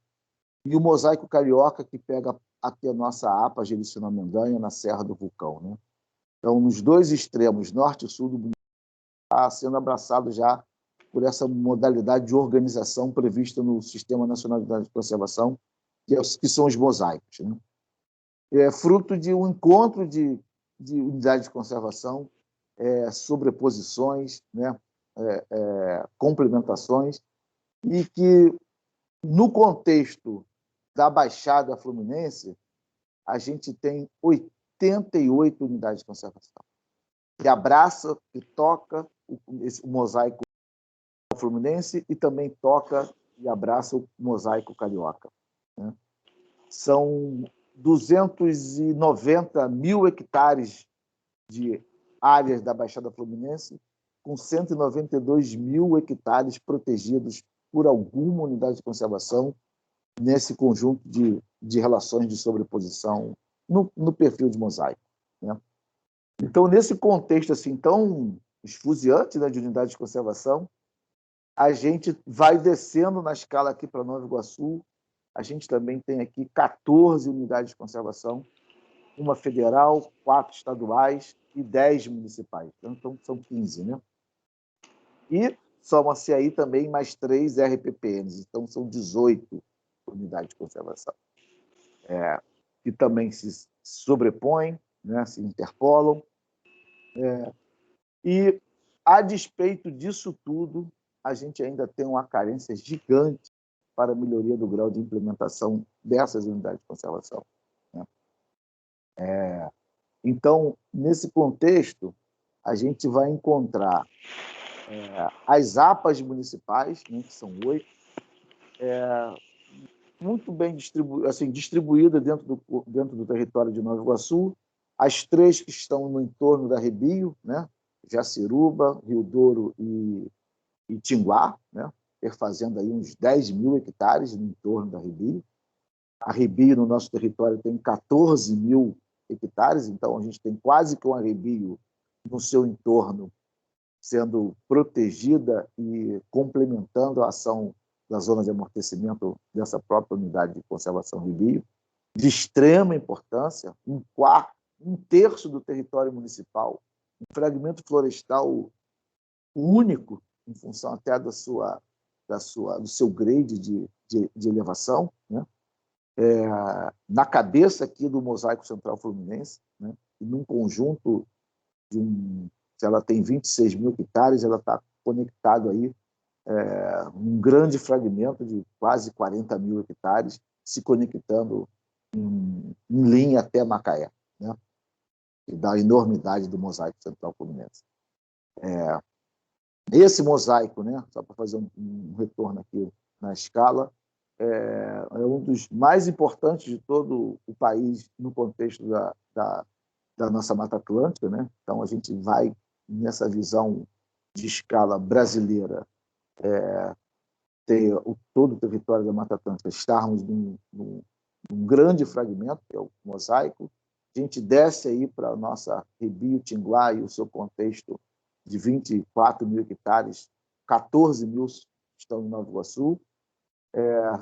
Speaker 6: e o mosaico carioca, que pega aqui a nossa APA, Gericina Mendanha, na Serra do Vulcão. Né? Então, nos dois extremos, norte e sul do município, está sendo abraçado já por essa modalidade de organização prevista no Sistema Nacional de Conservação, que são os mosaicos. Né? É fruto de um encontro de unidades de conservação, sobreposições, né? Complementações, e que, no contexto da Baixada Fluminense, a gente tem 88 unidades de conservação, que abraça e toca o mosaico fluminense e também toca e abraça o mosaico carioca. Né? São 290 mil hectares de áreas da Baixada Fluminense, com 192 mil hectares protegidos por alguma unidade de conservação nesse conjunto de relações de sobreposição no perfil de mosaico. Né? Então, nesse contexto assim tão esfuziante, né, de unidade de conservação, a gente vai descendo na escala aqui para Nova Iguaçu. A gente também tem aqui 14 unidades de conservação, uma federal, 4 estaduais e 10 municipais. Então, são 15, né? E soma-se aí também mais 3 RPPNs. Então, são 18 unidades de conservação, que também se sobrepõem, né? Se interpolam. E, a despeito disso tudo, a gente ainda tem uma carência gigante para a melhoria do grau de implementação dessas unidades de conservação. Né? Então, nesse contexto, a gente vai encontrar as APAs municipais, né, que são 8, muito bem distribuídas dentro do território de Nova Iguaçu, as 3 que estão no entorno da Rebio, né, Jaciruba, Rio Douro e Tinguá, né, perfazendo aí uns 10 mil hectares no entorno da Rebio. A Rebio, no nosso território, tem 14 mil hectares, então a gente tem quase que uma Rebio no seu entorno sendo protegida e complementando a ação da zona de amortecimento dessa própria unidade de conservação Rebio, de extrema importância, um terço do território municipal, um fragmento florestal único, em função até do seu grade de elevação, né? Na cabeça aqui do mosaico central fluminense, né? E num conjunto se ela tem 26 mil hectares, ela está conectado aí um grande fragmento de quase 40 mil hectares se conectando em linha até Macaé, né? E da enormidade do mosaico central fluminense. Esse mosaico, né, só para fazer um retorno aqui na escala, é um dos mais importantes de todo o país no contexto da nossa Mata Atlântica. Né? Então, a gente vai, nessa visão de escala brasileira, ter todo o território da Mata Atlântica, estarmos num grande fragmento, que é o mosaico. A gente desce aí para a nossa Rebio, Tinguá e o seu contexto de 24 mil hectares, 14 mil estão em Nova Iguaçu,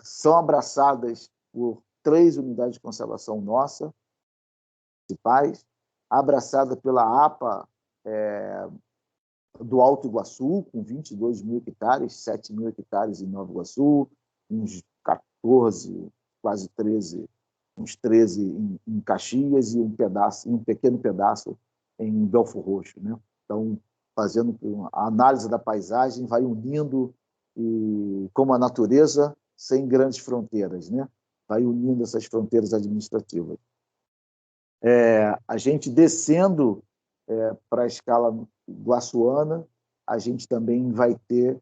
Speaker 6: são abraçadas por 3 unidades de conservação nossa, municipais, abraçada pela APA do Alto Iguaçu, com 22 mil hectares, 7 mil hectares em Nova Iguaçu, uns 14, quase 13, uns 13 em Caxias e um pequeno pedaço em Belford Roxo. Né? Então, fazendo a análise da paisagem, vai unindo como a natureza sem grandes fronteiras. Né? vai unindo essas fronteiras administrativas. A gente descendo para a escala guaçuana, a gente também vai ter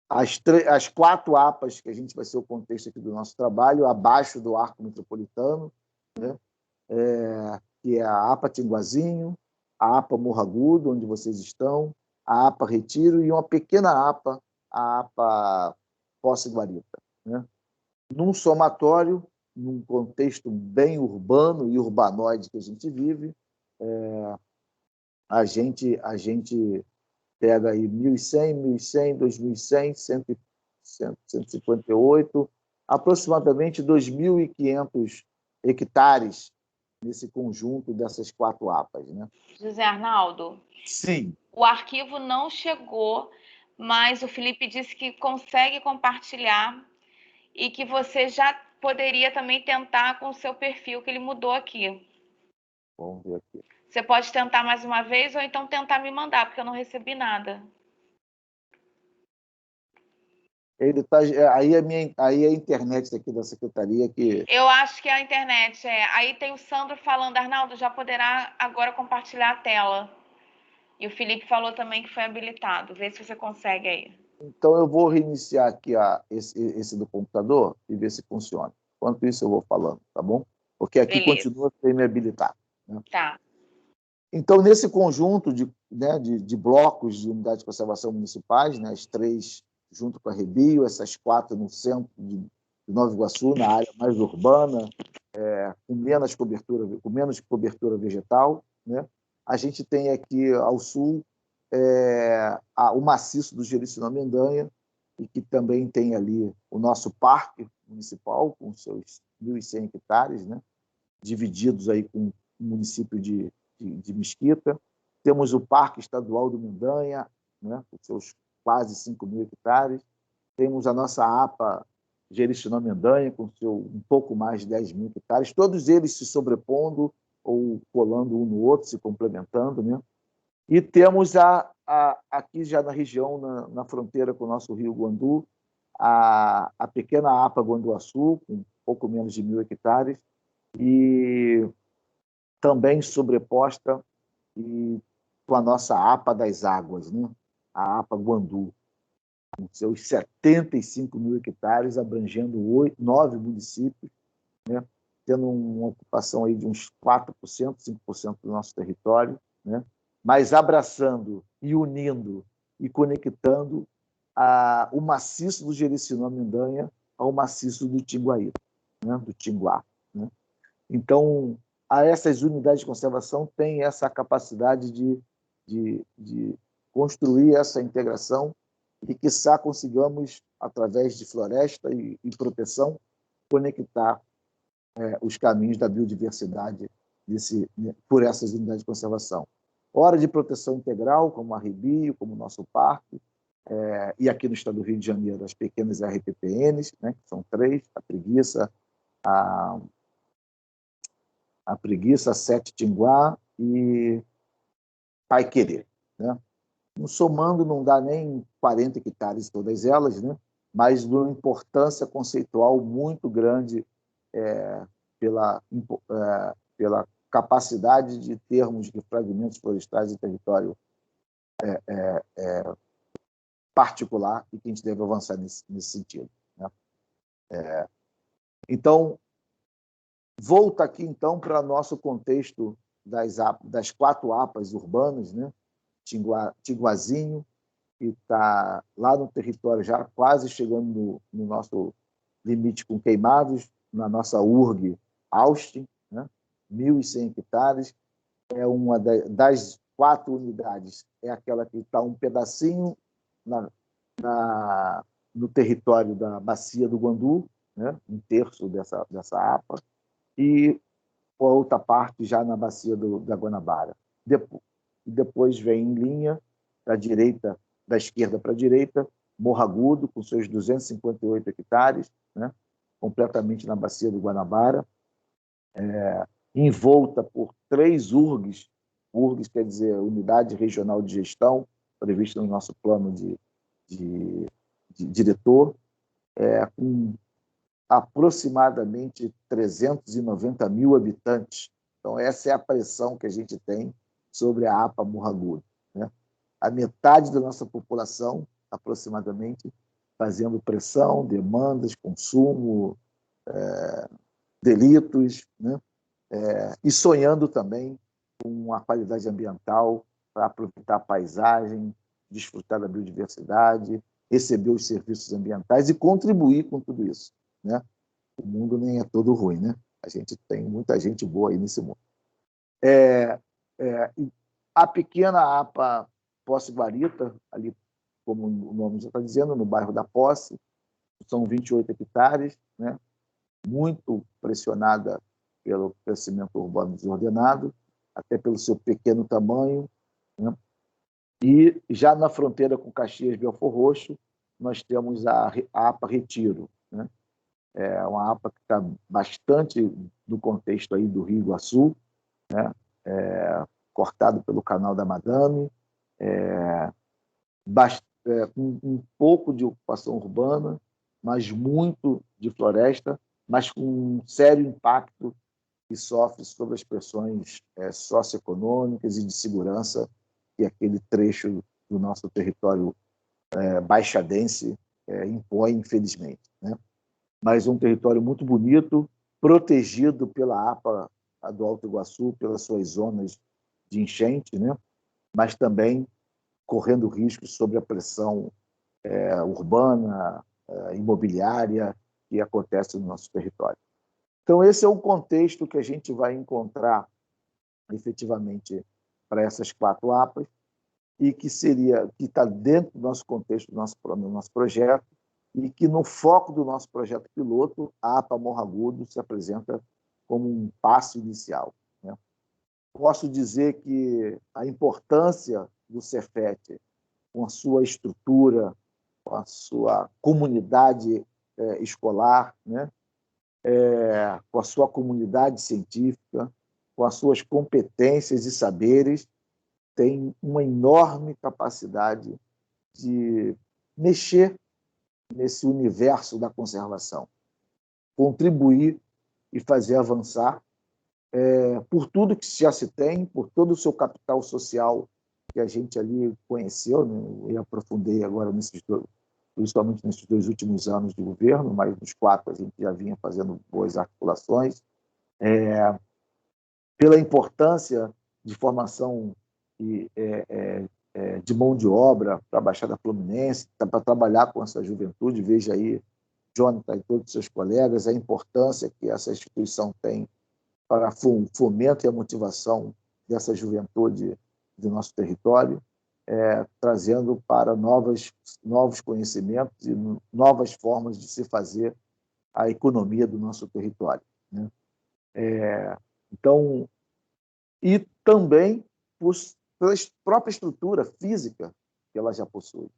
Speaker 6: as 4 APAs, que a gente vai ser o contexto aqui do nosso trabalho, abaixo do arco metropolitano, né? Que é a APA Tinguazinho, a APA Morro Agudo, onde vocês estão, a APA Retiro e uma pequena APA, a APA Posse Guarita, né? Num somatório, num contexto bem urbano e urbanoide que a gente vive, a gente pega aí 1.100, 2.100, 158, aproximadamente 2.500 hectares nesse conjunto dessas 4 APAs, né?
Speaker 1: José Arnaldo?
Speaker 6: Sim.
Speaker 1: O arquivo não chegou, mas o Felipe disse que consegue compartilhar e que você já poderia também tentar com o seu perfil, que ele mudou aqui.
Speaker 6: Vamos ver aqui.
Speaker 1: Você pode tentar mais uma vez ou então tentar me mandar, porque eu não recebi nada.
Speaker 6: Ele tá, aí é a internet aqui da secretaria que...
Speaker 1: Eu acho que é a internet. Aí tem o Sandro falando, Arnaldo, já poderá agora compartilhar a tela. E o Felipe falou também que foi habilitado. Vê se você consegue aí.
Speaker 6: Então, eu vou reiniciar aqui esse do computador e ver se funciona. Enquanto isso, eu vou falando, tá bom? Porque aqui
Speaker 1: Beleza.
Speaker 6: continua sem me habilitar, né?
Speaker 1: Tá.
Speaker 6: Então, nesse conjunto de blocos de unidades de conservação municipais, né, as 3 junto com a Rebio, essas 4 no centro de Nova Iguaçu, na área mais urbana, com menos cobertura vegetal, né? A gente tem aqui ao sul o maciço do Jericinó-Mendanha, e que também tem ali o nosso parque municipal, com seus 1.100 hectares, né? Divididos aí com o município de Mesquita. Temos o Parque Estadual do Mendanha, né? Com seus quase 5.000 hectares. Temos a nossa APA Jericinó-Mendanha, com seu um pouco mais de 10.000 hectares, todos eles se sobrepondo ou colando um no outro, se complementando, né? E temos aqui já na região, na fronteira com o nosso rio Guandu, a pequena APA Guanduaçu, com pouco menos de 1.000 hectares, e também sobreposta com a nossa APA das Águas, né? A APA Guandu, com seus 75.000 hectares, abrangendo 9 municípios, né? Tendo uma ocupação aí de uns 4%, 5% do nosso território, né? Mas abraçando e unindo e conectando o maciço do Jericinó-Mendanha ao maciço do Tinguaí, né? Do Tinguá, né? Então, essas unidades de conservação têm essa capacidade de construir essa integração e, quiçá, consigamos, através de floresta e proteção, conectar os caminhos da biodiversidade por essas unidades de conservação. Hora de proteção integral, como a Rebio, como o nosso parque, e aqui no estado do Rio de Janeiro, as pequenas RPPNs, né, que são 3, a Preguiça, a Preguiça, a Sete Tinguá e Paiquerê, né? Somando, não dá nem 40 hectares todas elas, né? Mas de uma importância conceitual muito grande pela capacidade de termos de fragmentos florestais em território particular e que a gente deve avançar nesse sentido, né? Então, volta aqui, então, para nosso contexto das 4 APAs urbanas, né? Tinguazinho, que está lá no território, já quase chegando no nosso limite com Queimados, na nossa URG Austin, né? 1.100 hectares. É uma das 4 unidades, é aquela que está um pedacinho no território da Bacia do Guandu, né? 1/3 dessa APA, e a outra parte já na Bacia da Guanabara. Depois vem em linha, da esquerda para a direita, Morro Agudo, com seus 258 hectares, né? Completamente na Bacia do Guanabara, envolta por 3 URGs. URGs quer dizer Unidade Regional de Gestão, prevista no nosso plano de diretor, com aproximadamente 390 mil habitantes. Então, essa é a pressão que a gente tem sobre a APA Morro Agudo, né? A metade da nossa população, aproximadamente, fazendo pressão, demandas, consumo, delitos, né? E sonhando também com a qualidade ambiental para aproveitar a paisagem, desfrutar da biodiversidade, receber os serviços ambientais e contribuir com tudo isso, né? O mundo nem é todo ruim, né? A gente tem muita gente boa aí nesse mundo. A pequena APA Posse Guarita, ali, como o nome já está dizendo, no bairro da Posse, são 28 hectares, né? Muito pressionada pelo crescimento urbano desordenado, até pelo seu pequeno tamanho, né? E já na fronteira com Caxias e Belfor Roxo, nós temos a APA Retiro, né? É uma APA que está bastante no contexto aí do Rio Iguaçu, né? Cortado pelo Canal da Madame, com um pouco de ocupação urbana, mas muito de floresta, mas com um sério impacto que sofre sobre as pressões socioeconômicas e de segurança que aquele trecho do nosso território baixadense impõe, infelizmente, né? Mas um território muito bonito, protegido pela APA do Alto Iguaçu, pelas suas zonas de enchente, né? Mas também correndo riscos sobre a pressão urbana, imobiliária que acontece no nosso território. Então, esse é o contexto que a gente vai encontrar efetivamente para essas 4 APAs e que está dentro do nosso contexto, do nosso projeto, e que no foco do nosso projeto piloto, a APA Morro Agudo se apresenta como um passo inicial, né? Posso dizer que a importância do Cefet, com a sua estrutura, com a sua comunidade escolar, né? Com a sua comunidade científica, com as suas competências e saberes, tem uma enorme capacidade de mexer nesse universo da conservação, contribuir e fazer avançar por tudo que já se tem, por todo o seu capital social que a gente ali conheceu, né? Eu aprofundei agora principalmente nesses 2 últimos anos de governo, mas nos 4 a gente já vinha fazendo boas articulações, pela importância de formação de mão de obra para a Baixada Fluminense, para trabalhar com essa juventude. Veja aí, Jonathan e todos os seus colegas, a importância que essa instituição tem para o fomento e a motivação dessa juventude do nosso território, trazendo para novos conhecimentos e novas formas de se fazer a economia do nosso território, né? Então, e também pela própria estrutura física que ela já possui.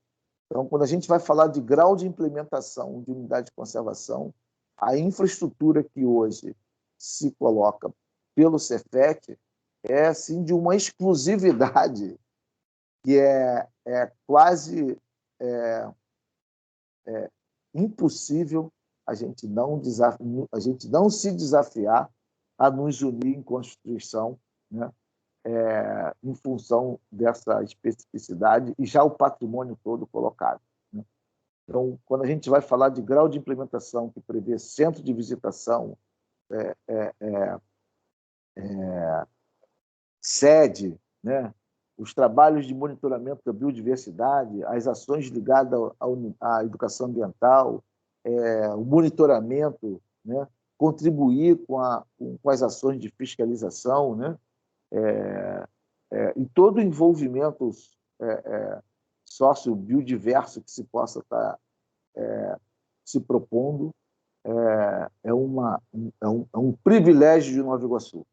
Speaker 6: Então, quando a gente vai falar de grau de implementação de unidade de conservação, a infraestrutura que hoje se coloca pelo Cefet é assim, de uma exclusividade que é quase impossível a gente não se desafiar a nos unir em Constituição, né? Em função dessa especificidade e já o patrimônio todo colocado, né? Então, quando a gente vai falar de grau de implementação que prevê centro de visitação, sede, né? Os trabalhos de monitoramento da biodiversidade, as ações ligadas à educação ambiental, o monitoramento, né? Contribuir com as ações de fiscalização, né? E todo o envolvimento sócio-biodiverso que se possa estar se propondo é um privilégio de Nova Iguaçu.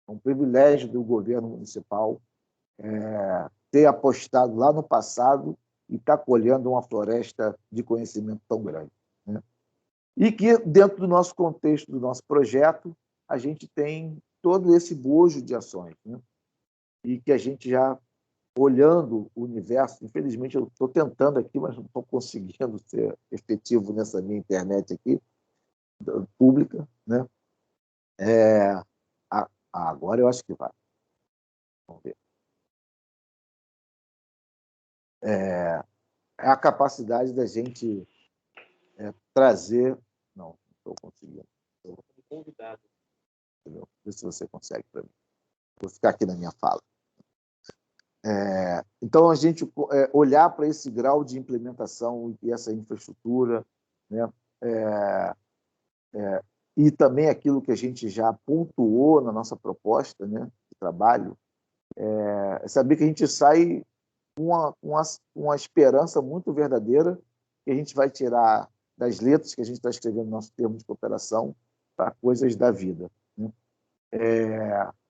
Speaker 6: É um privilégio do governo municipal ter apostado lá no passado e estar colhendo uma floresta de conhecimento tão grande, né? E que, dentro do nosso contexto, do nosso projeto, a gente tem todo esse bojo de ações, né? E que a gente já, olhando o universo, infelizmente eu estou tentando aqui, mas não estou conseguindo ser efetivo nessa minha internet aqui, pública, né? Agora eu acho que vai. Vamos ver. É a capacidade da gente trazer... Não estou conseguindo. Estou convidado. Vê se você consegue para mim. Vou ficar aqui na minha fala. Então, a gente olhar para esse grau de implementação e essa infraestrutura, né? E também aquilo que a gente já pontuou na nossa proposta, né, de trabalho, é saber que a gente sai com uma esperança muito verdadeira que a gente vai tirar das letras que a gente está escrevendo no nosso termo de cooperação para coisas da vida, né?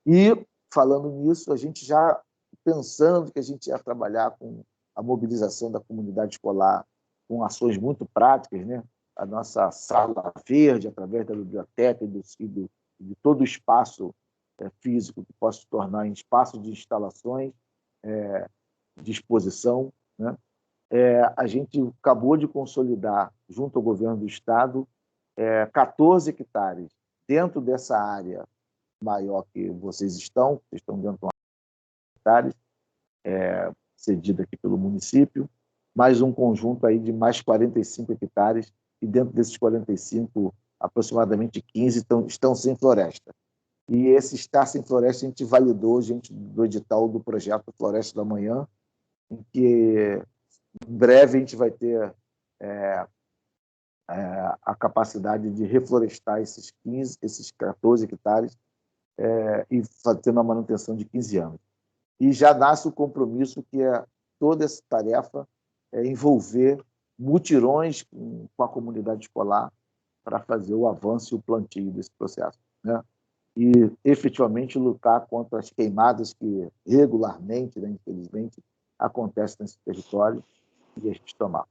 Speaker 6: E, falando nisso, a gente já pensando que a gente ia trabalhar com a mobilização da comunidade escolar com ações muito práticas, né? A nossa sala verde, através da biblioteca e de todo o espaço físico que possa se tornar em espaço de instalações, de exposição, né? A gente acabou de consolidar, junto ao governo do Estado, 14 hectares dentro dessa área maior que vocês estão dentro de uma hectares, cedida aqui pelo município, mais um conjunto aí de mais 45 hectares, e dentro desses 45, aproximadamente 15 estão sem floresta. E esse estar sem floresta a gente validou diante do edital do projeto Floresta da Manhã, em que em breve a gente vai ter a capacidade de reflorestar esses 14 hectares e fazer uma manutenção de 15 anos. E já nasce o compromisso que é toda essa tarefa envolver mutirões com a comunidade escolar para fazer o avanço e o plantio desse processo, né? E efetivamente lutar contra as queimadas que regularmente, né, infelizmente, acontecem nesse território e a gente tomar.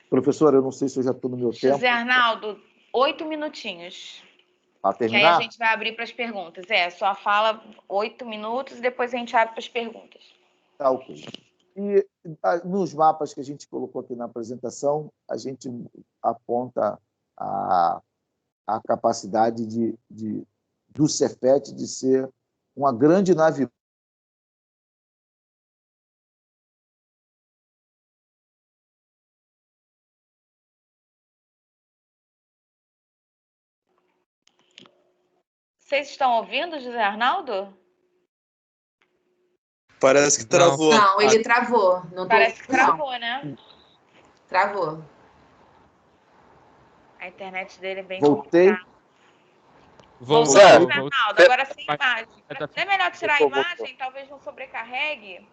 Speaker 6: Professora, eu não sei se eu já estou no meu tempo.
Speaker 1: José Arnaldo, 8 minutinhos.
Speaker 6: Para
Speaker 1: terminar? Que aí a gente vai abrir para as perguntas. Só fala 8 minutos e depois a gente abre para as perguntas.
Speaker 6: Tá, ok. E nos mapas que a gente colocou aqui na apresentação, a gente aponta a capacidade do Cefet de ser uma grande nave.
Speaker 1: Vocês estão ouvindo, José Arnaldo?
Speaker 7: Parece que travou.
Speaker 3: Não, ele travou. Não
Speaker 1: Parece que travou, né?
Speaker 3: Travou.
Speaker 1: A internet dele é bem
Speaker 6: Voltei.
Speaker 1: complicada. Voltou, José Arnaldo. Agora sem imagem. É melhor tirar a imagem? Talvez não sobrecarregue.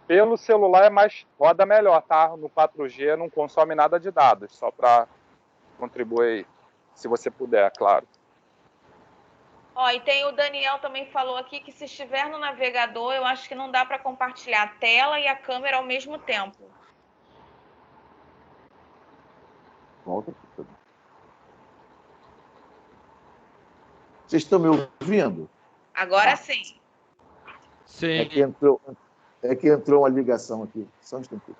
Speaker 4: Pelo celular roda melhor, tá? No 4G não consome nada de dados, só para contribuir, se você puder, claro.
Speaker 1: E tem o Daniel também falou aqui que se estiver no navegador, eu acho que não dá para compartilhar a tela e a câmera ao mesmo tempo.
Speaker 6: Volta aqui. Vocês estão me ouvindo?
Speaker 1: Agora sim.
Speaker 5: Sim.
Speaker 6: É que entrou uma ligação aqui. Só um instante.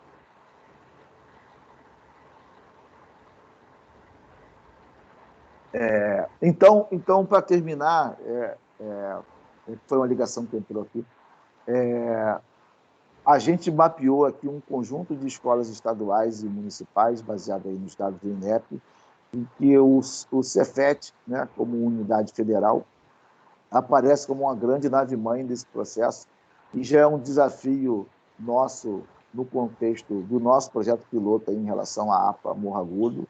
Speaker 6: Então, para terminar, foi uma ligação que entrou aqui, a gente mapeou aqui um conjunto de escolas estaduais e municipais, baseado aí nos dados do INEP, em que o Cefet, né, como unidade federal, aparece como uma grande nave-mãe desse processo, e já é um desafio nosso, no contexto do nosso projeto piloto aí, em relação à APA Morro Agudo,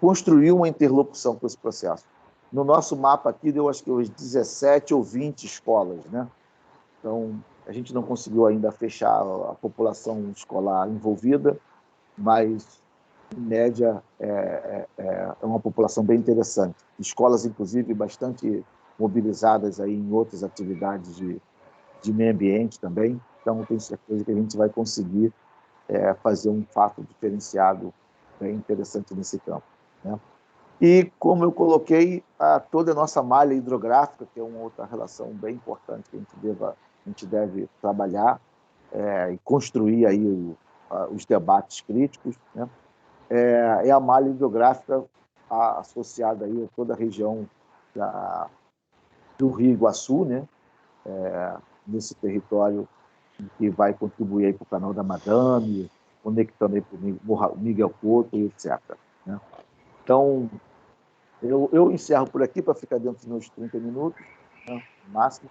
Speaker 6: construir uma interlocução com esse processo. No nosso mapa aqui, deu acho que uns 17 ou 20 escolas, né? Então, a gente não conseguiu ainda fechar a população escolar envolvida, mas, em média, é uma população bem interessante. Escolas, inclusive, bastante mobilizadas aí em outras atividades de meio ambiente também. Então, eu tenho certeza que a gente vai conseguir fazer um fato diferenciado bem interessante nesse campo, né? E, como eu coloquei, toda a nossa malha hidrográfica, que é uma outra relação bem importante que a gente deve trabalhar e construir aí os debates críticos, né? é a malha hidrográfica associada aí a toda a região do Rio Iguaçu, né? Nesse território que vai contribuir para o canal da Madame, conectando aí para o Miguel Couto e etc. Né? Então, eu encerro por aqui para ficar dentro dos meus 30 minutos, né, no máximo.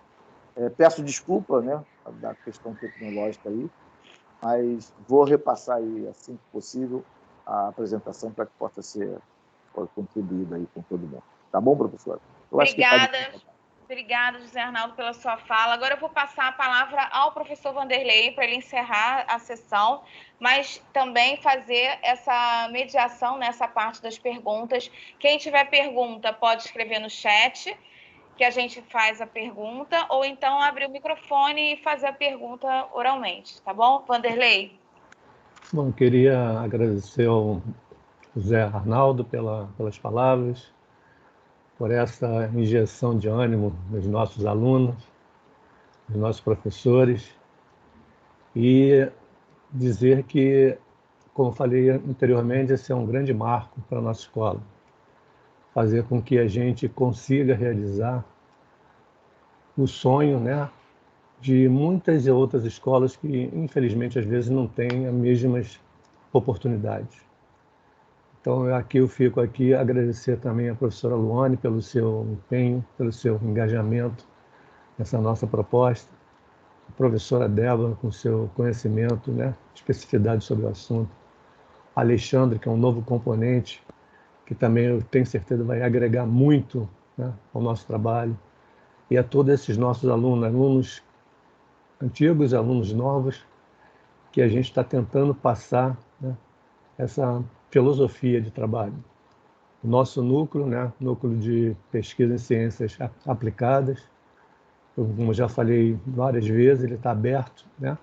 Speaker 6: Peço desculpa, né, da questão tecnológica aí, mas vou repassar aí, assim que possível, a apresentação para que possa ser contribuída aí com todo mundo. Tá bom, professora?
Speaker 1: Obrigada, José Arnaldo, pela sua fala. Agora eu vou passar a palavra ao professor Vanderlei para ele encerrar a sessão, mas também fazer essa mediação nessa parte das perguntas. Quem tiver pergunta pode escrever no chat, que a gente faz a pergunta, ou então abrir o microfone e fazer a pergunta oralmente, tá bom? Vanderlei.
Speaker 2: Bom, queria agradecer ao José Arnaldo pelas palavras, por essa injeção de ânimo dos nossos alunos, dos nossos professores, e dizer que, como falei anteriormente, esse é um grande marco para a nossa escola. Fazer com que a gente consiga realizar o sonho, né, de muitas e outras escolas que, infelizmente, às vezes não têm as mesmas oportunidades. Então, aqui eu fico aqui agradecer também à professora Luane pelo seu empenho, pelo seu engajamento nessa nossa proposta, a professora Débora com seu conhecimento, né, especificidade sobre o assunto, Alexandre, que é um novo componente, que também eu tenho certeza vai agregar muito, né, ao nosso trabalho, e a todos esses nossos alunos antigos, alunos novos, que a gente está tentando passar, né, essa filosofia de trabalho. O nosso núcleo, né, núcleo de pesquisa em ciências aplicadas, como já falei várias vezes, ele está aberto, né?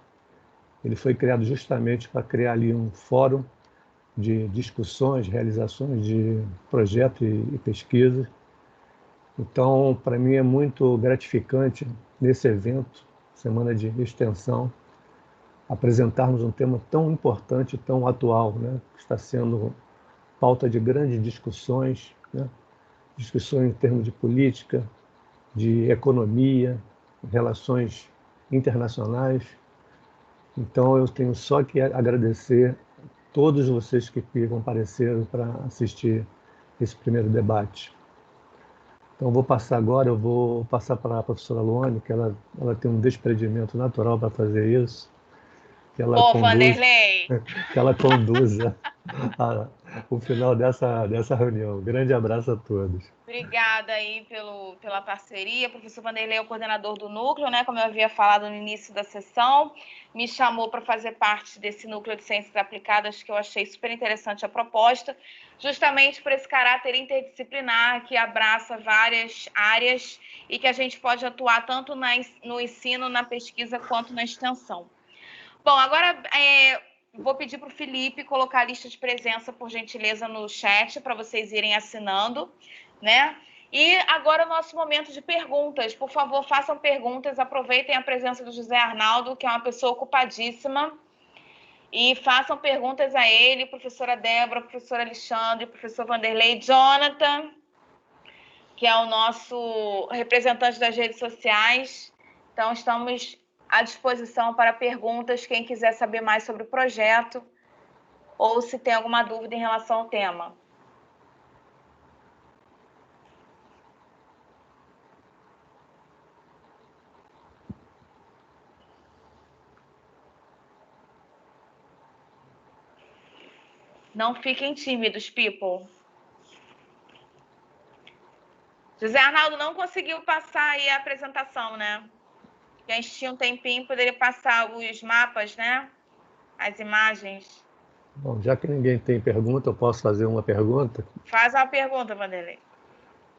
Speaker 2: Ele foi criado justamente para criar ali um fórum de discussões, realizações de projetos e pesquisas. Então, para mim é muito gratificante nesse evento, Semana de Extensão, apresentarmos um tema tão importante, tão atual, né? Que está sendo pauta de grandes discussões, né? Discussões em termos de política, de economia, relações internacionais. Então, eu tenho só que agradecer a todos vocês que compareceram para assistir esse primeiro debate. Então, eu vou passar para a professora Luane, que ela tem um desprendimento natural para fazer isso, que ela conduza o final dessa reunião. Grande abraço a todos.
Speaker 1: Obrigada aí pela parceria. O professor Vanderlei é o coordenador do núcleo, né? Como eu havia falado no início da sessão, me chamou para fazer parte desse núcleo de ciências aplicadas, que eu achei super interessante a proposta, justamente por esse caráter interdisciplinar que abraça várias áreas e que a gente pode atuar tanto no ensino, na pesquisa, quanto na extensão. Bom, agora vou pedir para o Felipe colocar a lista de presença, por gentileza, no chat, para vocês irem assinando, né? E agora o nosso momento de perguntas. Por favor, façam perguntas, aproveitem a presença do José Arnaldo, que é uma pessoa ocupadíssima, e façam perguntas a ele, professora Débora, professor Alexandre, professor Vanderlei, Jonathan, que é o nosso representante das redes sociais. Então, estamos à disposição para perguntas, quem quiser saber mais sobre o projeto ou se tem alguma dúvida em relação ao tema. Não fiquem tímidos, people. José Arnaldo não conseguiu passar aí a apresentação, né? A gente tinha um tempinho, poderia passar os mapas, né? As imagens.
Speaker 2: Bom, já que ninguém tem pergunta, eu posso fazer uma pergunta?
Speaker 1: Faz uma pergunta, Vanderlei.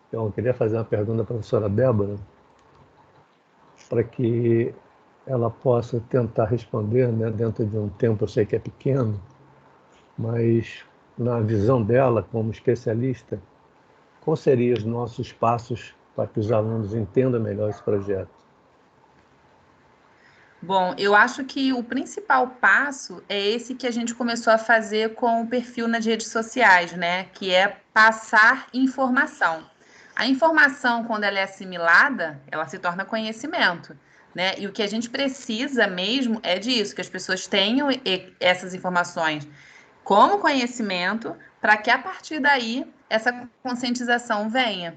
Speaker 2: Então, eu queria fazer uma pergunta à professora Débora, para que ela possa tentar responder, né, dentro de um tempo, eu sei que é pequeno, mas na visão dela, como especialista, quais seriam os nossos passos para que os alunos entendam melhor esse projeto?
Speaker 3: Bom, eu acho que o principal passo é esse que a gente começou a fazer com o perfil nas redes sociais, né? Que é passar informação. A informação, quando ela é assimilada, ela se torna conhecimento, né? E o que a gente precisa mesmo é disso, que as pessoas tenham essas informações como conhecimento, para que a partir daí essa conscientização venha.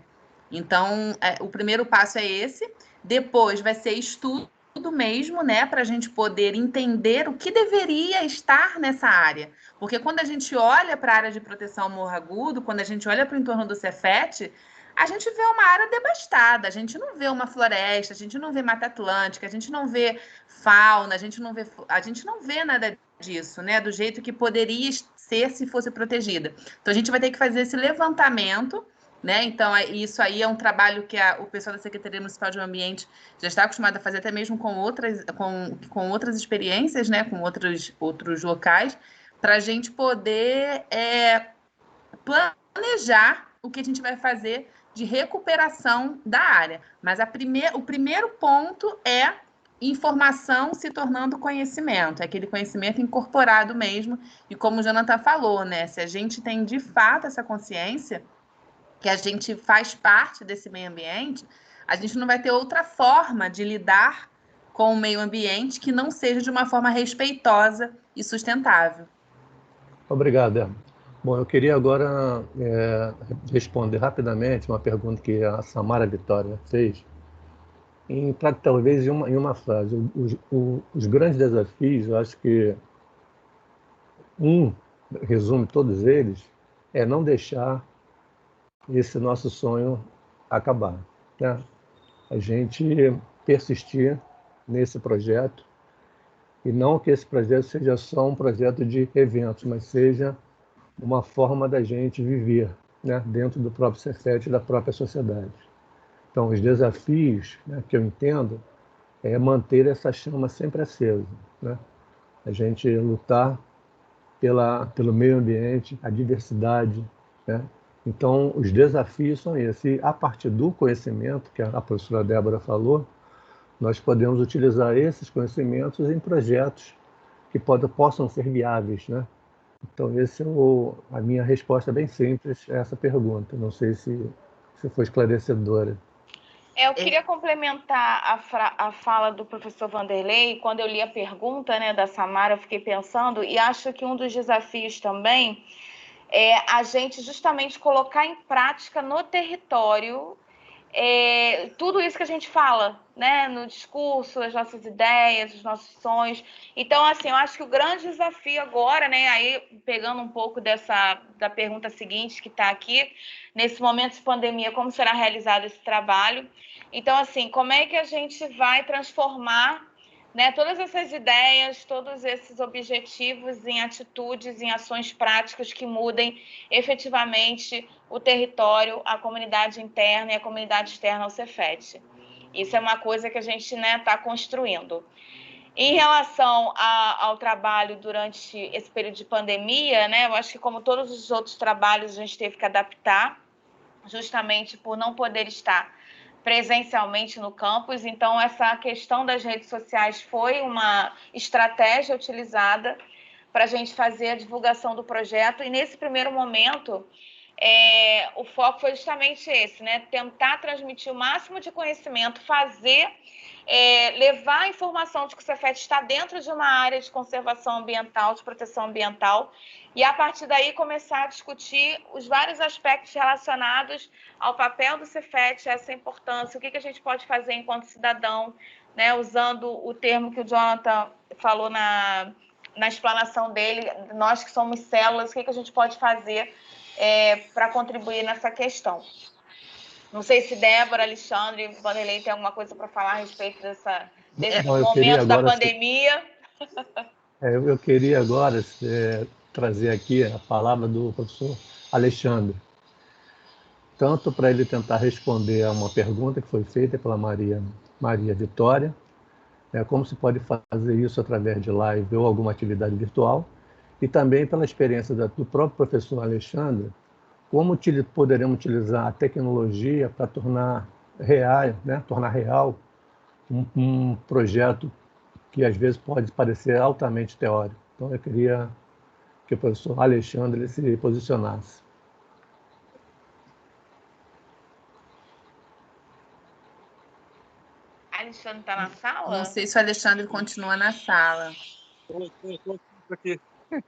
Speaker 3: Então, o primeiro passo é esse, depois vai ser estudo mesmo, né, para a gente poder entender o que deveria estar nessa área. Porque quando a gente olha para a área de proteção ao morro agudo, quando a gente olha para o entorno do Cefet, a gente vê uma área devastada, a gente não vê uma floresta, a gente não vê Mata Atlântica, a gente não vê fauna, a gente não vê nada disso, né? Do jeito que poderia ser se fosse protegida. Então a gente vai ter que fazer esse levantamento, né? Então isso aí é um trabalho que o pessoal da Secretaria Municipal de Meio Ambiente já está acostumado a fazer até mesmo com outras experiências, né? Com outros locais, para a gente poder planejar o que a gente vai fazer de recuperação da área. Mas o primeiro ponto é informação se tornando conhecimento, é aquele conhecimento incorporado mesmo, e como o Jonathan falou, né, se a gente tem de fato essa consciência que a gente faz parte desse meio ambiente, a gente não vai ter outra forma de lidar com o meio ambiente que não seja de uma forma respeitosa e sustentável.
Speaker 2: Obrigado, Emma. Bom, eu queria agora responder rapidamente uma pergunta que a Samara Vitória fez, talvez em uma frase. Os grandes desafios, eu acho que resume todos eles, é não deixar esse nosso sonho acabar, né? A gente persistir nesse projeto, e não que esse projeto seja só um projeto de eventos, mas seja uma forma da gente viver, né, dentro do próprio Cefet e da própria sociedade. Então, os desafios, né, que eu entendo é manter essa chama sempre acesa, né? A gente lutar pelo meio ambiente, a diversidade, né? Então, os desafios são esses. E a partir do conhecimento, que a professora Débora falou, nós podemos utilizar esses conhecimentos em projetos que possam ser viáveis, né? Então, a minha resposta é bem simples a essa pergunta. Não sei se foi esclarecedora.
Speaker 1: Eu queria complementar a fala do professor Vanderlei. Quando eu li a pergunta, né, da Samara, eu fiquei pensando, e acho que um dos desafios também é a gente justamente colocar em prática no território tudo isso que a gente fala, né, no discurso, as nossas ideias, os nossos sonhos. Então, assim, eu acho que o grande desafio agora, né, aí pegando um pouco da pergunta seguinte que está aqui, nesse momento de pandemia, como será realizado esse trabalho? Então, assim, como é que a gente vai transformar, né, todas essas ideias, todos esses objetivos em atitudes, em ações práticas que mudem efetivamente o território, a comunidade interna e a comunidade externa ao Cefet. Isso é uma coisa que a gente, né, está construindo. Em relação ao trabalho durante esse período de pandemia, né, eu acho que como todos os outros trabalhos a gente teve que adaptar, justamente por não poder estar presencialmente no campus. Então, essa questão das redes sociais foi uma estratégia utilizada para a gente fazer a divulgação do projeto. E nesse primeiro momento, o foco foi justamente esse, né? Tentar transmitir o máximo de conhecimento, levar a informação de que o Cefet está dentro de uma área de conservação ambiental, de proteção ambiental, e a partir daí começar a discutir os vários aspectos relacionados ao papel do Cefet, essa importância, o que a gente pode fazer enquanto cidadão, né? Usando o termo que o Jonathan falou na explanação dele, nós que somos células, o que a gente pode fazer para contribuir nessa questão. Não sei se Débora, Alexandre, Vanderlei tem alguma coisa para falar a respeito desse momento da pandemia.
Speaker 2: Eu queria agora trazer aqui a palavra do professor Alexandre, tanto para ele tentar responder a uma pergunta que foi feita pela Maria Vitória, como se pode fazer isso através de live ou alguma atividade virtual, e também pela experiência do próprio professor Alexandre, como poderemos utilizar a tecnologia para tornar real um projeto que às vezes pode parecer altamente teórico. Então, eu queria que o professor Alexandre se posicionasse.
Speaker 1: Alexandre está na sala?
Speaker 3: Não sei se o Alexandre continua na sala.
Speaker 4: Estou aqui.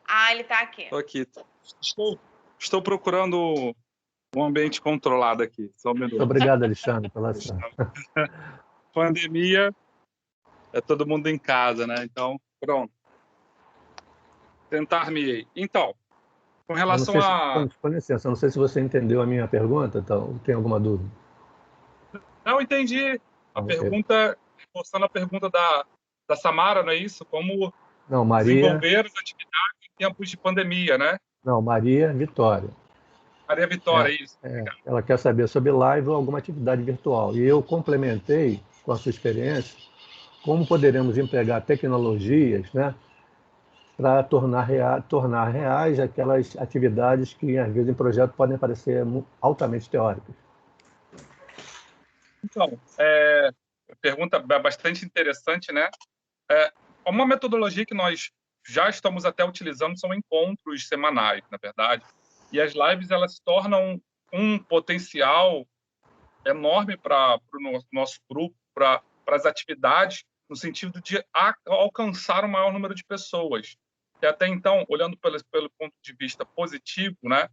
Speaker 1: Ah, ele está aqui.
Speaker 4: Estou aqui. Estou procurando um ambiente controlado aqui. Só um minuto.
Speaker 2: Obrigado, Alexandre, pela essa...
Speaker 4: Pandemia, é todo mundo em casa, né? Então, pronto. Tentar-me. Então, com relação a...
Speaker 2: Com licença, não sei se você entendeu a minha pergunta, então, tem alguma dúvida?
Speaker 4: Não, entendi. A
Speaker 2: Okay.
Speaker 4: pergunta, reforçando a pergunta da Samara, não é isso? Como
Speaker 2: não, Maria...
Speaker 4: desenvolver as atividades em tempos de pandemia, né?
Speaker 2: Não, Maria Vitória.
Speaker 4: Maria Vitória, isso.
Speaker 2: Ela quer saber sobre live ou alguma atividade virtual. E eu complementei com a sua experiência como poderemos empregar tecnologias, né, para tornar reais aquelas atividades que, às vezes, em projeto podem parecer altamente teóricas.
Speaker 4: Então, pergunta bastante interessante, né? Uma metodologia que nós já estamos até utilizando são encontros semanais, na verdade. E as lives, elas se tornam um potencial enorme para o nosso grupo, para as atividades, no sentido de alcançar o maior número de pessoas. E até então, olhando pelo ponto de vista positivo, né?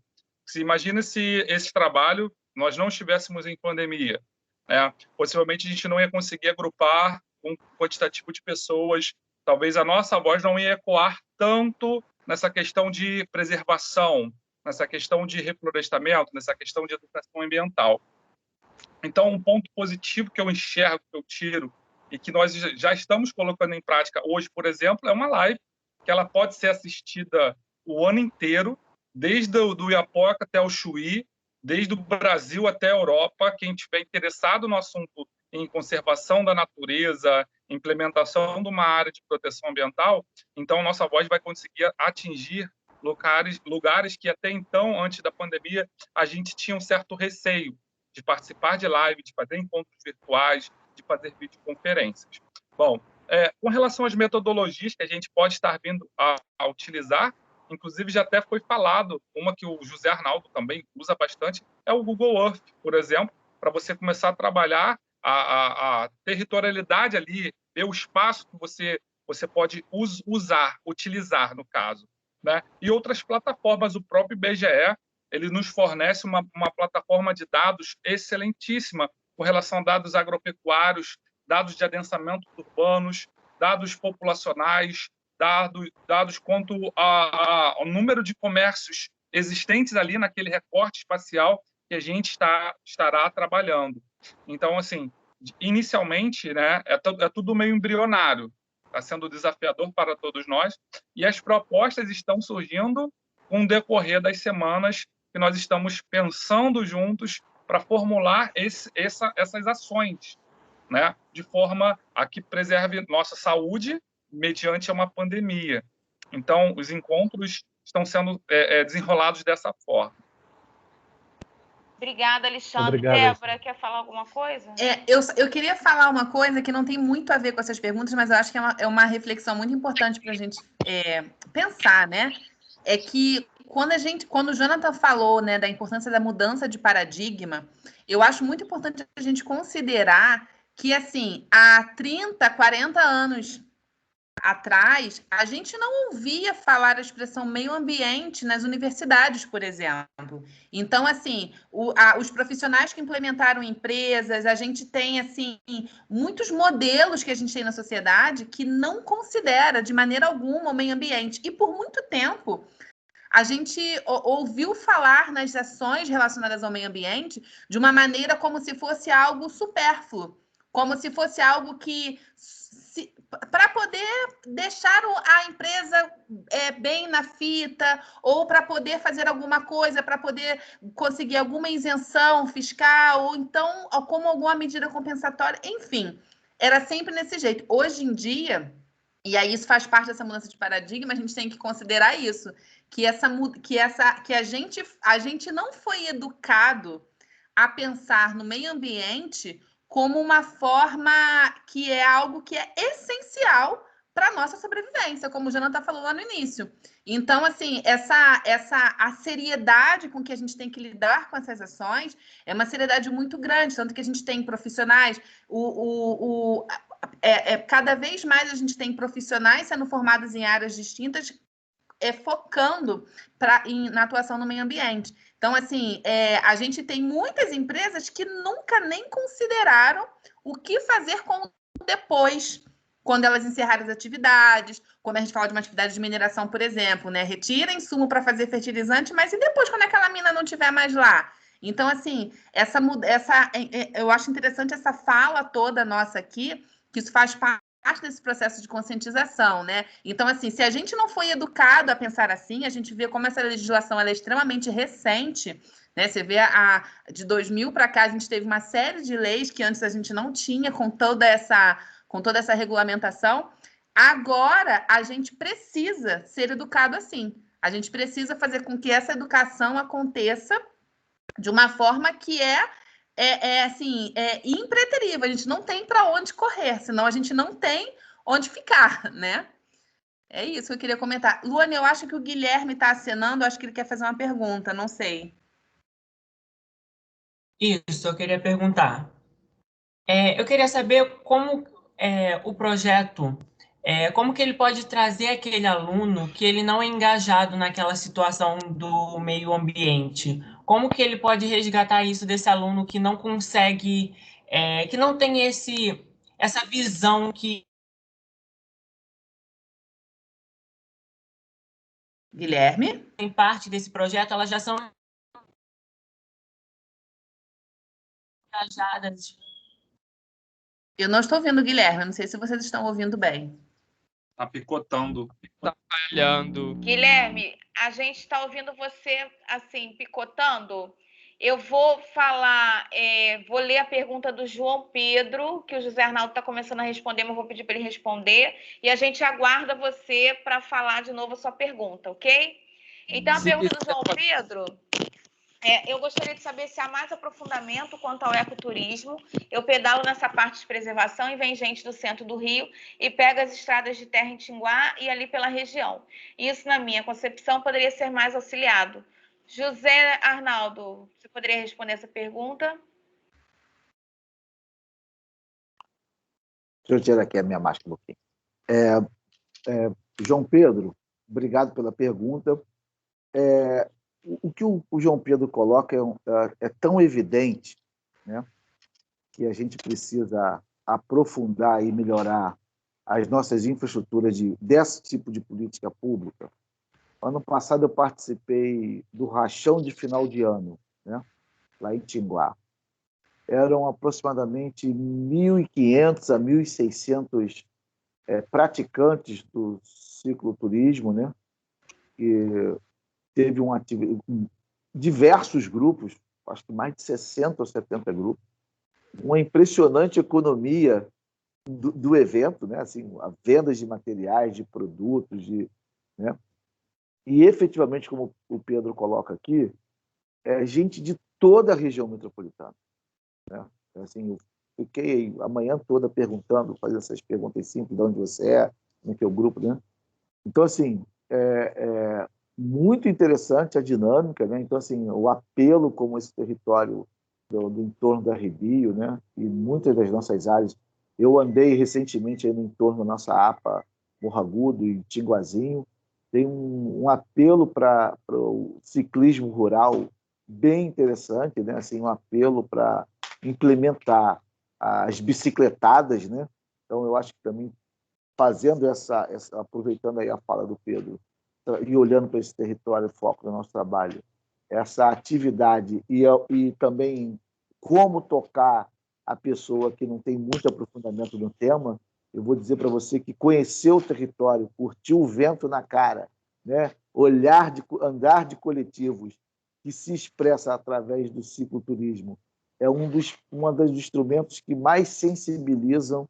Speaker 4: Se imagina se esse trabalho nós não estivéssemos em pandemia, né? Possivelmente a gente não ia conseguir agrupar um quantitativo de pessoas, talvez a nossa voz não ia ecoar tanto nessa questão de preservação, nessa questão de reflorestamento, nessa questão de educação ambiental. Então, um ponto positivo que eu enxergo, que eu tiro, e que nós já estamos colocando em prática hoje, por exemplo, é uma live que ela pode ser assistida o ano inteiro, desde o Iapoca até o Chuí, desde o Brasil até a Europa. Quem estiver interessado no assunto em conservação da natureza, implementação de uma área de proteção ambiental, então nossa voz vai conseguir atingir lugares que até então, antes da pandemia, a gente tinha um certo receio de participar de live, de fazer encontros virtuais, de fazer videoconferências. Bom, com relação às metodologias que a gente pode estar vindo a utilizar, inclusive já até foi falado, uma que o José Arnaldo também usa bastante, é o Google Earth, por exemplo, para você começar a trabalhar a territorialidade ali, ver o espaço que você pode utilizar, no caso, né? E outras plataformas, o próprio IBGE, ele nos fornece uma plataforma de dados excelentíssima com relação a dados agropecuários, dados de adensamento urbanos, dados populacionais, dados quanto ao número de comércios existentes ali naquele recorte espacial que a gente estará trabalhando. Então, assim, inicialmente, né, é tudo meio embrionário, está sendo desafiador para todos nós, e as propostas estão surgindo com o decorrer das semanas que nós estamos pensando juntos para formular essas ações, né, de forma a que preserve nossa saúde mediante uma pandemia. Então, os encontros estão sendo desenrolados dessa forma.
Speaker 1: Obrigada, Alexandre.
Speaker 2: Obrigado,
Speaker 1: Débora, quer falar alguma coisa?
Speaker 3: Eu queria falar uma coisa que não tem muito a ver com essas perguntas, mas eu acho que é uma reflexão muito importante para a gente pensar, né? É que quando o Jonathan falou, né, da importância da mudança de paradigma, eu acho muito importante a gente considerar que, assim, há 30, 40 anos atrás, a gente não ouvia falar a expressão meio ambiente nas universidades, por exemplo. Então, assim, os profissionais que implementaram empresas, a gente tem, assim, muitos modelos que a gente tem na sociedade que não considera de maneira alguma o meio ambiente. E por muito tempo, a gente ouviu falar nas ações relacionadas ao meio ambiente de uma maneira como se fosse algo supérfluo, como se fosse algo que, para poder deixar a empresa bem na fita, ou para poder fazer alguma coisa, para poder conseguir alguma isenção fiscal, ou então como alguma medida compensatória, enfim, era sempre nesse jeito. Hoje em dia, e aí isso faz parte dessa mudança de paradigma, a gente tem que considerar isso, que a gente não foi educado a pensar no meio ambiente como uma forma que é algo que é essencial para a nossa sobrevivência, como o Jonathan falou lá no início. Então, assim, a seriedade com que a gente tem que lidar com essas ações é uma seriedade muito grande, tanto que a gente tem profissionais, cada vez mais a gente tem profissionais sendo formados em áreas distintas, focando na atuação no meio ambiente. Então, assim, a gente tem muitas empresas que nunca nem consideraram o que fazer com o depois, quando elas encerrarem as atividades, quando a gente fala de uma atividade de mineração, por exemplo, né? Retira insumo para fazer fertilizante, mas e depois, quando aquela mina não estiver mais lá? Então, assim, eu acho interessante essa fala toda nossa aqui, que isso faz parte desse processo de conscientização, né? Então, assim, se a gente não foi educado a pensar assim, a gente vê como essa legislação ela é extremamente recente, né? Você vê de 2000 para cá, a gente teve uma série de leis que antes a gente não tinha, com toda essa regulamentação. Agora, a gente precisa ser educado assim. A gente precisa fazer com que essa educação aconteça de uma forma que assim, impreterível. A gente não tem para onde correr, senão a gente não tem onde ficar, né? É isso que eu queria comentar. Luane, eu acho que o Guilherme está acenando, acho que ele quer fazer uma pergunta, não sei.
Speaker 8: Isso, eu queria perguntar. Eu queria saber como o projeto, como que ele pode trazer aquele aluno que ele não é engajado naquela situação do meio ambiente. Como que ele pode resgatar isso desse aluno que não consegue, que não tem essa visão que...
Speaker 3: Guilherme?
Speaker 8: Em parte desse projeto, elas já são engajadas.
Speaker 3: Eu não estou ouvindo o Guilherme, não sei se vocês estão ouvindo bem.
Speaker 4: Tá picotando.
Speaker 5: Tá falhando.
Speaker 1: Guilherme, a gente está ouvindo você, assim, picotando. Eu vou falar, vou ler a pergunta do João Pedro, que o José Arnaldo está começando a responder, mas eu vou pedir para ele responder. E a gente aguarda você para falar de novo a sua pergunta, ok? Então, a pergunta do João Pedro... eu gostaria de saber se há mais aprofundamento quanto ao ecoturismo. Eu pedalo nessa parte de preservação e vem gente do centro do Rio e pega as estradas de terra em Tinguá e ali pela região. Isso, na minha concepção, poderia ser mais auxiliado. José Arnaldo, você poderia responder essa pergunta?
Speaker 6: Deixa eu tirar aqui a minha máscara um pouquinho. João Pedro, obrigado pela pergunta. O que o João Pedro coloca é tão evidente, né, que a gente precisa aprofundar e melhorar as nossas infraestruturas desse tipo de política pública. Ano passado eu participei do rachão de final de ano, né, lá em Tinguá. Eram aproximadamente 1.500 a 1.600 praticantes do cicloturismo, né, que teve diversos grupos, acho que mais de 60 ou 70 grupos, uma impressionante economia do evento, né? Assim, a vendas de materiais, de produtos, né? E efetivamente, como o Pedro coloca aqui, gente de toda a região metropolitana, né? Assim, eu fiquei a manhã toda perguntando, fazendo essas perguntas simples, de onde você é, no teu grupo, né? Então, assim, muito interessante a dinâmica, né? Então, assim, o apelo como esse território do entorno da Rio, né? E muitas das nossas áreas. Eu andei recentemente aí no entorno da nossa APA, Morro Agudo e Tinguazinho. Tem um apelo para o ciclismo rural bem interessante, né? Assim, um apelo para implementar as bicicletadas, né? Então, eu acho que também fazendo aproveitando aí a fala do Pedro, e olhando para esse território foco do nosso trabalho, essa atividade e também como tocar a pessoa que não tem muito aprofundamento no tema, eu vou dizer para você que conhecer o território, curtir o vento na cara, né? Andar de coletivos que se expressa através do cicloturismo, é um dos instrumentos que mais sensibilizam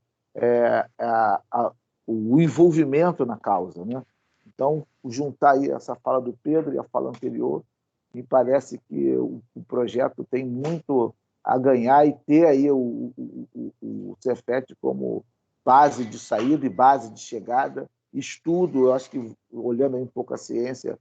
Speaker 6: o envolvimento na causa, né? Então, juntar aí essa fala do Pedro e a fala anterior, me parece que o projeto tem muito a ganhar e ter aí o Cefet como base de saída e base de chegada, estudo, eu acho que, olhando aí um pouco a ciência,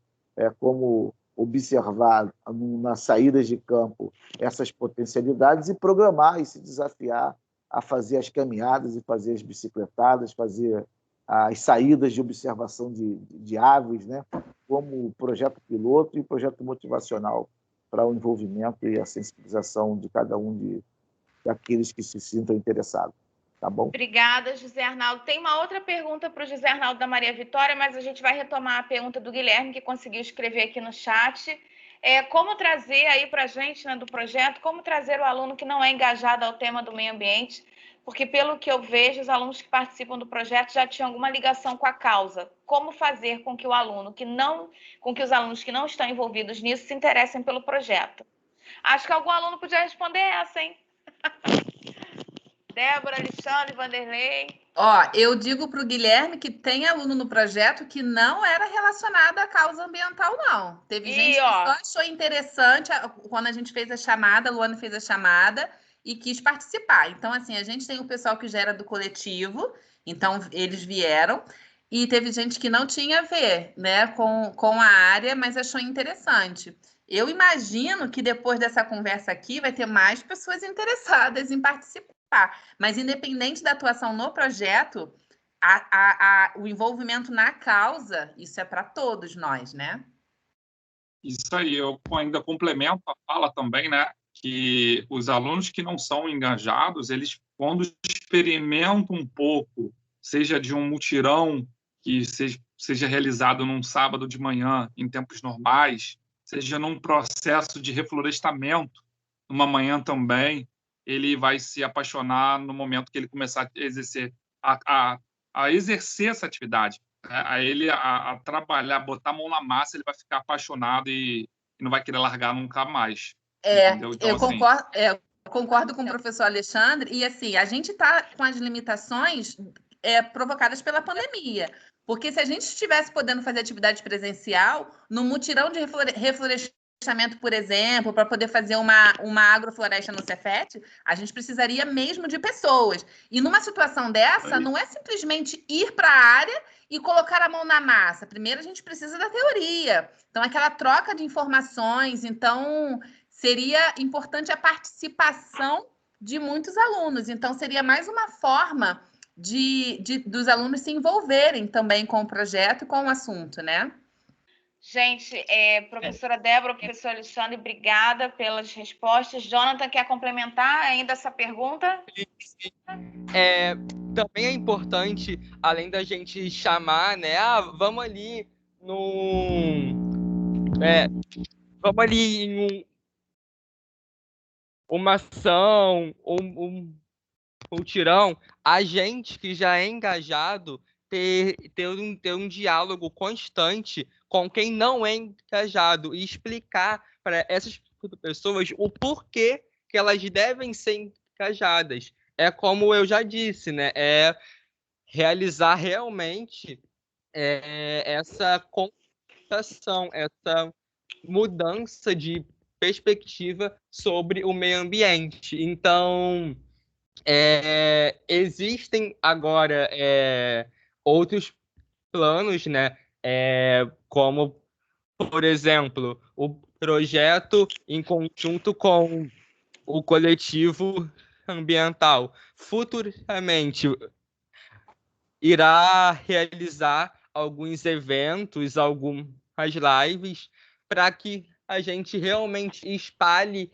Speaker 6: como observar nas saídas de campo essas potencialidades e programar e se desafiar a fazer as caminhadas e fazer as bicicletadas, fazer as saídas de observação de aves, né? Como projeto piloto e projeto motivacional para o envolvimento e a sensibilização de cada um daqueles que se sintam interessados. Tá bom?
Speaker 1: Obrigada, José Arnaldo. Tem uma outra pergunta para o José Arnaldo da Maria Vitória, mas a gente vai retomar a pergunta do Guilherme, que conseguiu escrever aqui no chat. Como trazer aí para a gente, né, do projeto, como trazer o aluno que não é engajado ao tema do meio ambiente, porque, pelo que eu vejo, os alunos que participam do projeto já tinham alguma ligação com a causa. Como fazer com que os alunos que não estão envolvidos nisso se interessem pelo projeto? Acho que algum aluno podia responder essa, hein? Débora, Alexandre, Vanderlei.
Speaker 3: Eu digo para o Guilherme que tem aluno no projeto que não era relacionado à causa ambiental, não. Teve gente que só achou interessante quando a gente fez a chamada, a Luana fez a chamada e quis participar. Então, assim, a gente tem o pessoal que já era do coletivo, então eles vieram, e teve gente que não tinha a ver, né, com a área, mas achou interessante. Eu imagino que depois dessa conversa aqui vai ter mais pessoas interessadas em participar. Mas, independente da atuação no projeto, o envolvimento na causa, isso é para todos nós, né?
Speaker 4: Isso aí, eu ainda complemento a fala também, né? Que os alunos que não são engajados, eles, quando experimentam um pouco, seja de um mutirão que seja realizado num sábado de manhã, em tempos normais, seja num processo de reflorestamento, numa manhã também, ele vai se apaixonar no momento que ele começar a exercer essa atividade, a trabalhar, botar a mão na massa, ele vai ficar apaixonado e não vai querer largar nunca mais. Entendeu? Então,
Speaker 3: eu concordo com o professor Alexandre, e assim, a gente está com as limitações provocadas pela pandemia. Porque se a gente estivesse podendo fazer atividade presencial, no mutirão de reflorestamento, por exemplo, para poder fazer uma agrofloresta no Cefet, a gente precisaria mesmo de pessoas. E numa situação dessa, não é simplesmente ir para a área e colocar a mão na massa. Primeiro, a gente precisa da teoria. Então, aquela troca de informações. Então, seria importante a participação de muitos alunos. Então, seria mais uma forma dos alunos se envolverem também com o projeto e com o assunto, né?
Speaker 1: Gente, professora Débora, professor Alexandre, obrigada pelas respostas. Jonathan, quer complementar ainda essa pergunta?
Speaker 5: Também é importante, além da gente chamar, né? Vamos ali em uma ação, um tirão, a gente que já é engajado ter um diálogo constante com quem não é engajado e explicar para essas pessoas o porquê que elas devem ser engajadas. É como eu já disse, né? É realizar realmente essa conversação, essa mudança de perspectiva sobre o meio ambiente. Então, existem agora outros planos, né? Como, por exemplo, o projeto em conjunto com o coletivo ambiental. Futuramente irá realizar alguns eventos, algumas lives, para que a gente realmente espalhe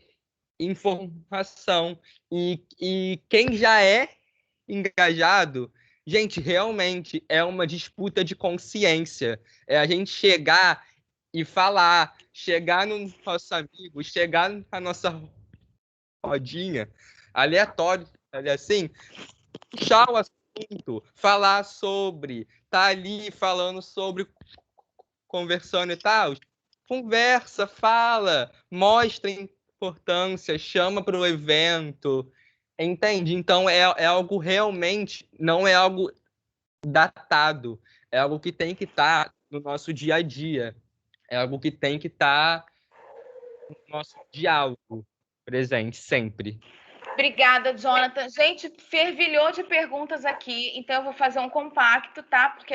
Speaker 5: informação. E quem já é engajado, gente, realmente é uma disputa de consciência. É a gente chegar e falar, chegar no nosso amigo, chegar na nossa rodinha, aleatório, assim, puxar o assunto, falar sobre, tá ali falando sobre, conversando e tal. Conversa, fala, mostra importância, chama para o evento, entende? Então é algo realmente, não é algo datado, é algo que tem que estar no nosso dia a dia, é algo que tem que estar no nosso diálogo presente sempre.
Speaker 1: Obrigada, Jonathan. Gente, fervilhou de perguntas aqui, então eu vou fazer um compacto, tá? Porque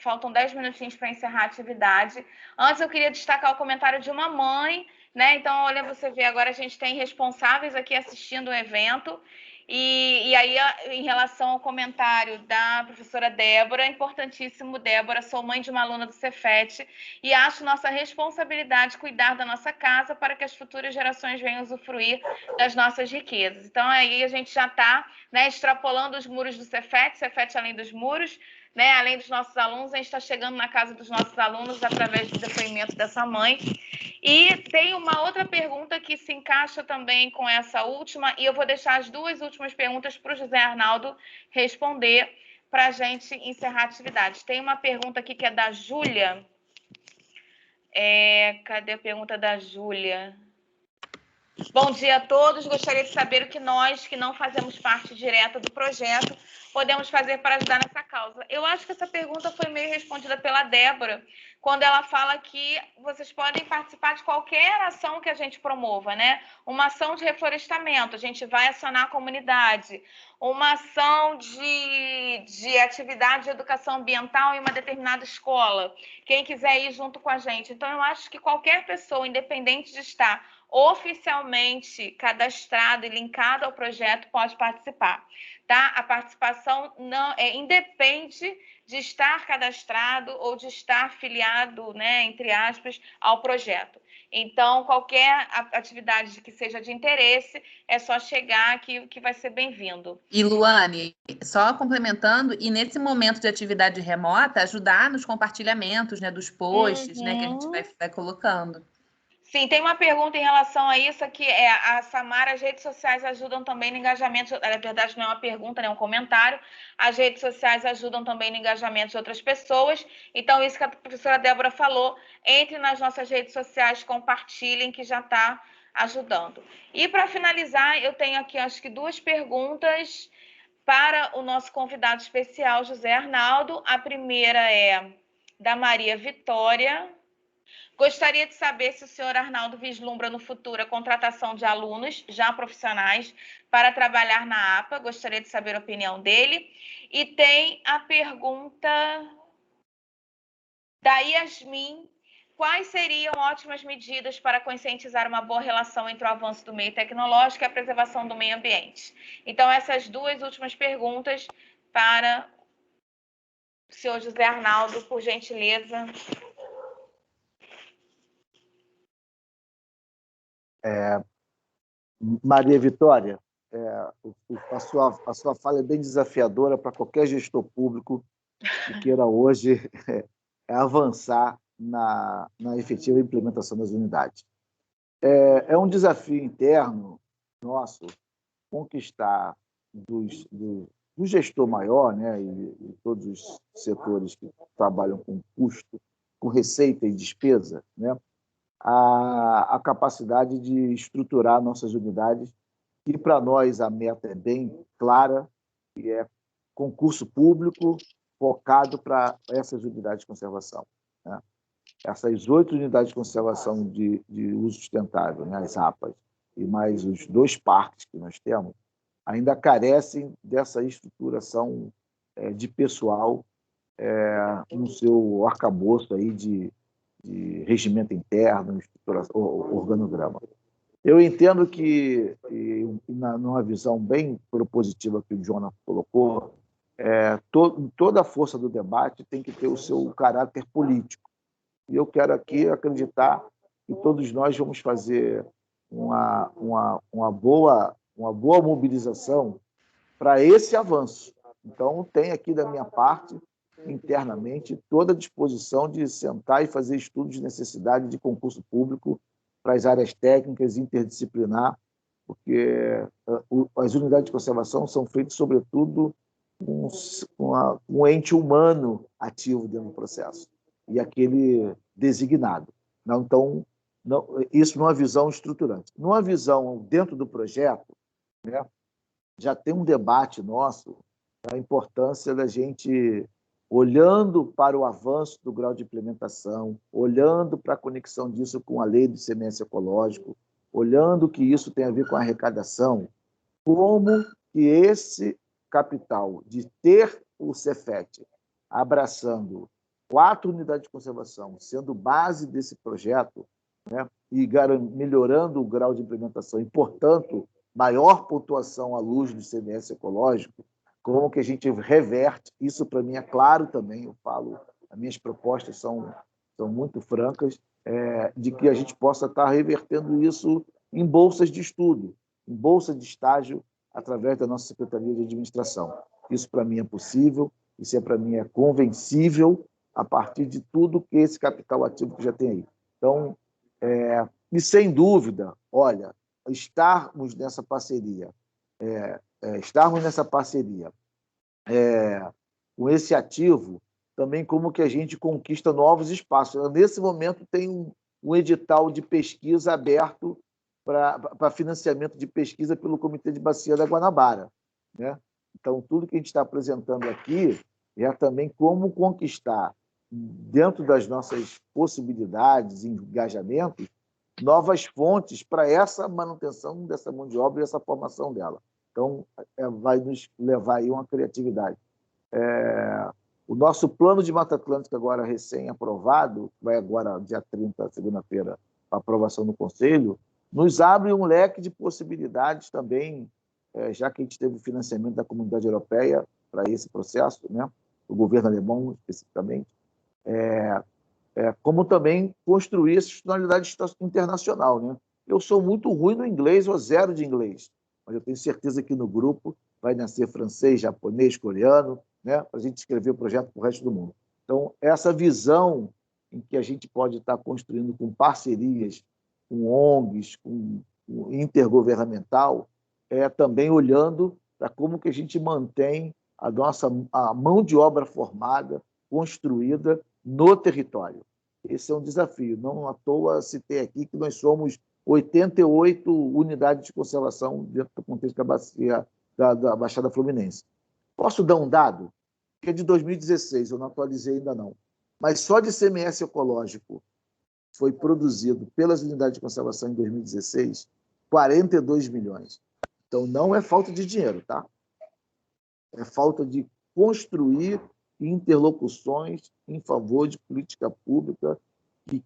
Speaker 1: faltam 10 minutinhos para encerrar a atividade. Antes, eu queria destacar o comentário de uma mãe, né? Então, olha, você vê, agora a gente tem responsáveis aqui assistindo o evento. E aí, em relação ao comentário da professora Débora, importantíssimo, Débora, sou mãe de uma aluna do Cefet e acho nossa responsabilidade cuidar da nossa casa para que as futuras gerações venham usufruir das nossas riquezas. Então, aí a gente já está, né, extrapolando os muros do Cefet além dos muros, né, além dos nossos alunos, a gente está chegando na casa dos nossos alunos através do depoimento dessa mãe. E tem uma outra pergunta que se encaixa também com essa última, e eu vou deixar as duas últimas perguntas para o José Arnaldo responder para a gente encerrar a atividade. Tem uma pergunta aqui que é da Júlia. Cadê a pergunta da Júlia? Bom dia a todos. Gostaria de saber o que nós, que não fazemos parte direta do projeto, podemos fazer para ajudar nessa causa. Eu acho que essa pergunta foi meio respondida pela Débora, quando ela fala que vocês podem participar de qualquer ação que a gente promova, né? Uma ação de reflorestamento, a gente vai acionar a comunidade. Uma ação de atividade de educação ambiental em uma determinada escola. Quem quiser ir junto com a gente. Então, eu acho que qualquer pessoa, independente de estar oficialmente cadastrado e linkado ao projeto, pode participar, tá? A participação não independe de estar cadastrado ou de estar filiado, né, entre aspas, ao projeto. Então, qualquer atividade que seja de interesse, é só chegar que vai ser bem-vindo.
Speaker 3: E, Luane, só complementando, e nesse momento de atividade remota, ajudar nos compartilhamentos, né, dos posts, né, que a gente vai colocando.
Speaker 1: Sim, tem uma pergunta em relação a isso, que é a Samara, as redes sociais ajudam também no engajamento, na verdade não é uma pergunta, é um comentário, as redes sociais ajudam também no engajamento de outras pessoas, então isso que a professora Débora falou, entre nas nossas redes sociais, compartilhem, que já está ajudando. E para finalizar, eu tenho aqui acho que duas perguntas para o nosso convidado especial, José Arnaldo. A primeira é da Maria Vitória. Gostaria de saber se o senhor Arnaldo vislumbra no futuro a contratação de alunos já profissionais para trabalhar na APA. Gostaria de saber a opinião dele. E tem a pergunta da Yasmin. Quais seriam ótimas medidas para conscientizar uma boa relação entre o avanço do meio tecnológico e a preservação do meio ambiente? Então, essas duas últimas perguntas para o senhor José Arnaldo, por gentileza.
Speaker 6: Maria Vitória, a sua fala é bem desafiadora para qualquer gestor público que queira hoje avançar na efetiva implementação das unidades. É um desafio interno nosso conquistar do gestor maior, né, e todos os setores que trabalham com custo, com receita e despesa, né, a capacidade de estruturar nossas unidades. E, para nós, a meta é bem clara, que é concurso público focado para essas unidades de conservação, né? Essas 8 unidades de conservação de uso sustentável, né, as APAs, e mais os 2 parques que nós temos, ainda carecem dessa estruturação de pessoal no seu arcabouço aí de regimento interno, organograma. Eu entendo que, numa visão bem propositiva que o Jonathan colocou, toda a força do debate tem que ter o seu caráter político. E eu quero aqui acreditar que todos nós vamos fazer uma boa mobilização para esse avanço. Então, tem aqui da minha parte, internamente, toda a disposição de sentar e fazer estudos de necessidade de concurso público para as áreas técnicas interdisciplinar, porque as unidades de conservação são feitas, sobretudo, com um ente humano ativo dentro do processo, e aquele designado. Então, isso numa visão estruturante. Numa visão dentro do projeto, né, já tem um debate nosso da importância da gente, olhando para o avanço do grau de implementação, olhando para a conexão disso com a lei do ICMS ecológico, olhando que isso tem a ver com a arrecadação, como que esse capital de ter o Cefet abraçando 4 unidades de conservação, sendo base desse projeto, né, e melhorando o grau de implementação e, portanto, maior pontuação à luz do ICMS ecológico, como que a gente reverte, isso para mim é claro também, eu falo, as minhas propostas são muito francas, de que a gente possa estar revertendo isso em bolsas de estudo, em bolsa de estágio, através da nossa Secretaria de Administração. Isso para mim é possível, isso para mim é convencível a partir de tudo que esse capital ativo que já tem aí. Então, e sem dúvida, olha, estarmos nessa parceria com esse ativo, também como que a gente conquista novos espaços. Nesse momento tem um edital de pesquisa aberto para financiamento de pesquisa pelo Comitê de Bacia da Guanabara, né? Então, tudo que a gente está apresentando aqui é também como conquistar, dentro das nossas possibilidades e engajamentos, novas fontes para essa manutenção dessa mão de obra e essa formação dela. Então, vai nos levar aí uma criatividade. O nosso plano de Mata Atlântica, agora recém-aprovado, vai agora, dia 30, segunda-feira, a aprovação no Conselho, nos abre um leque de possibilidades também, já que a gente teve o financiamento da Comunidade Europeia para esse processo, né? O governo alemão, especificamente, como também construir essa institucionalidade internacional, né? Eu sou muito ruim no inglês, ou zero de inglês, mas eu tenho certeza que no grupo vai nascer francês, japonês, coreano, né? Para a gente escrever o projeto para o resto do mundo. Então, essa visão em que a gente pode estar construindo com parcerias, com ONGs, com intergovernamental, também olhando para como que a gente mantém a mão de obra formada, construída no território. Esse é um desafio. Não à toa citei aqui que nós somos 88 unidades de conservação dentro do contexto da Baixada Fluminense. Posso dar um dado? Que é de 2016, eu não atualizei ainda não. Mas só de ICMS ecológico foi produzido pelas unidades de conservação em 2016 42 milhões. Então, não é falta de dinheiro, tá? É falta de construir interlocuções em favor de política pública que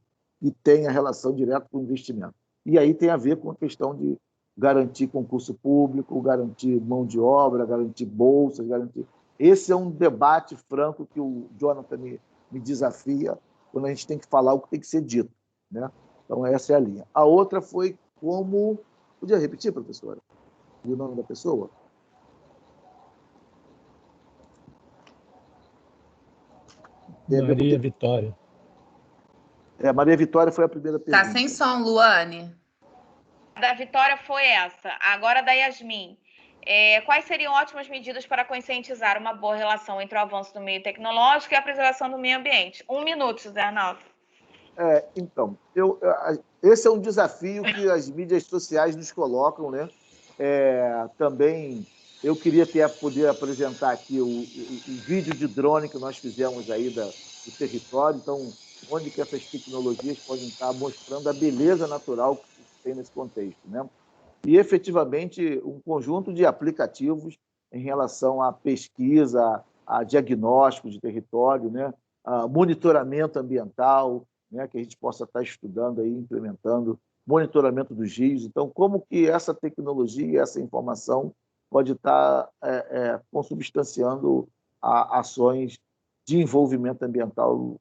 Speaker 6: tenha relação direta com o investimento. E aí tem a ver com a questão de garantir concurso público, garantir mão de obra, garantir bolsas, garantir... Esse é um debate franco que o Jonathan me desafia quando a gente tem que falar o que tem que ser dito, né? Então, essa é a linha. A outra foi como... Podia repetir, professora? O nome da pessoa?
Speaker 2: Maria Vitória.
Speaker 6: Maria Vitória foi a primeira pergunta.
Speaker 3: Tá sem som, Luane.
Speaker 1: Da Vitória foi essa. Agora da Yasmin. Quais seriam ótimas medidas para conscientizar uma boa relação entre o avanço do meio tecnológico e a preservação do meio ambiente? 1 minuto, José Arnaldo.
Speaker 6: Então, esse é um desafio que as mídias sociais nos colocam, né? Também eu queria poder apresentar aqui o vídeo de drone que nós fizemos aí do território, então, onde que essas tecnologias podem estar mostrando a beleza natural que tem nesse contexto, né? E, efetivamente, um conjunto de aplicativos em relação à pesquisa, a diagnóstico de território, né? A monitoramento ambiental, né? Que a gente possa estar estudando aí, implementando, monitoramento dos rios. Então, como que essa tecnologia e essa informação pode estar consubstanciando ações de envolvimento ambiental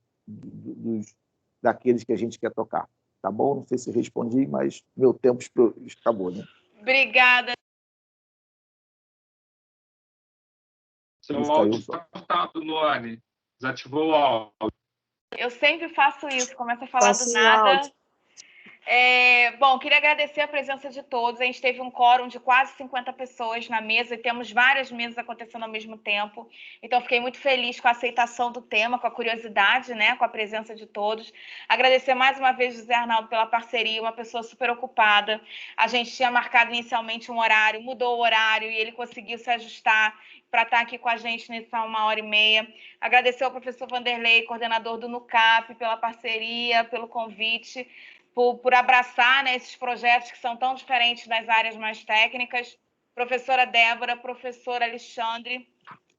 Speaker 6: daqueles que a gente quer tocar. Tá bom? Não sei se respondi, mas meu tempo acabou, né?
Speaker 1: Obrigada.
Speaker 4: Seu áudio está cortado, Luane. Desativou o áudio.
Speaker 1: Eu sempre faço isso, começo a falar do nada. Bom, queria agradecer a presença de todos. A gente teve um quórum de quase 50 pessoas na mesa e temos várias mesas acontecendo ao mesmo tempo. Então, fiquei muito feliz com a aceitação do tema, com a curiosidade, né, com a presença de todos. Agradecer mais uma vez, José Arnaldo, pela parceria, uma pessoa super ocupada. A gente tinha marcado inicialmente um horário, mudou o horário e ele conseguiu se ajustar para estar aqui com a gente nessa 1h30. Agradecer ao professor Vanderlei, coordenador do NUCAP, pela parceria, pelo convite, por abraçar, né, esses projetos que são tão diferentes das áreas mais técnicas. professora Débora, professor Alexandre,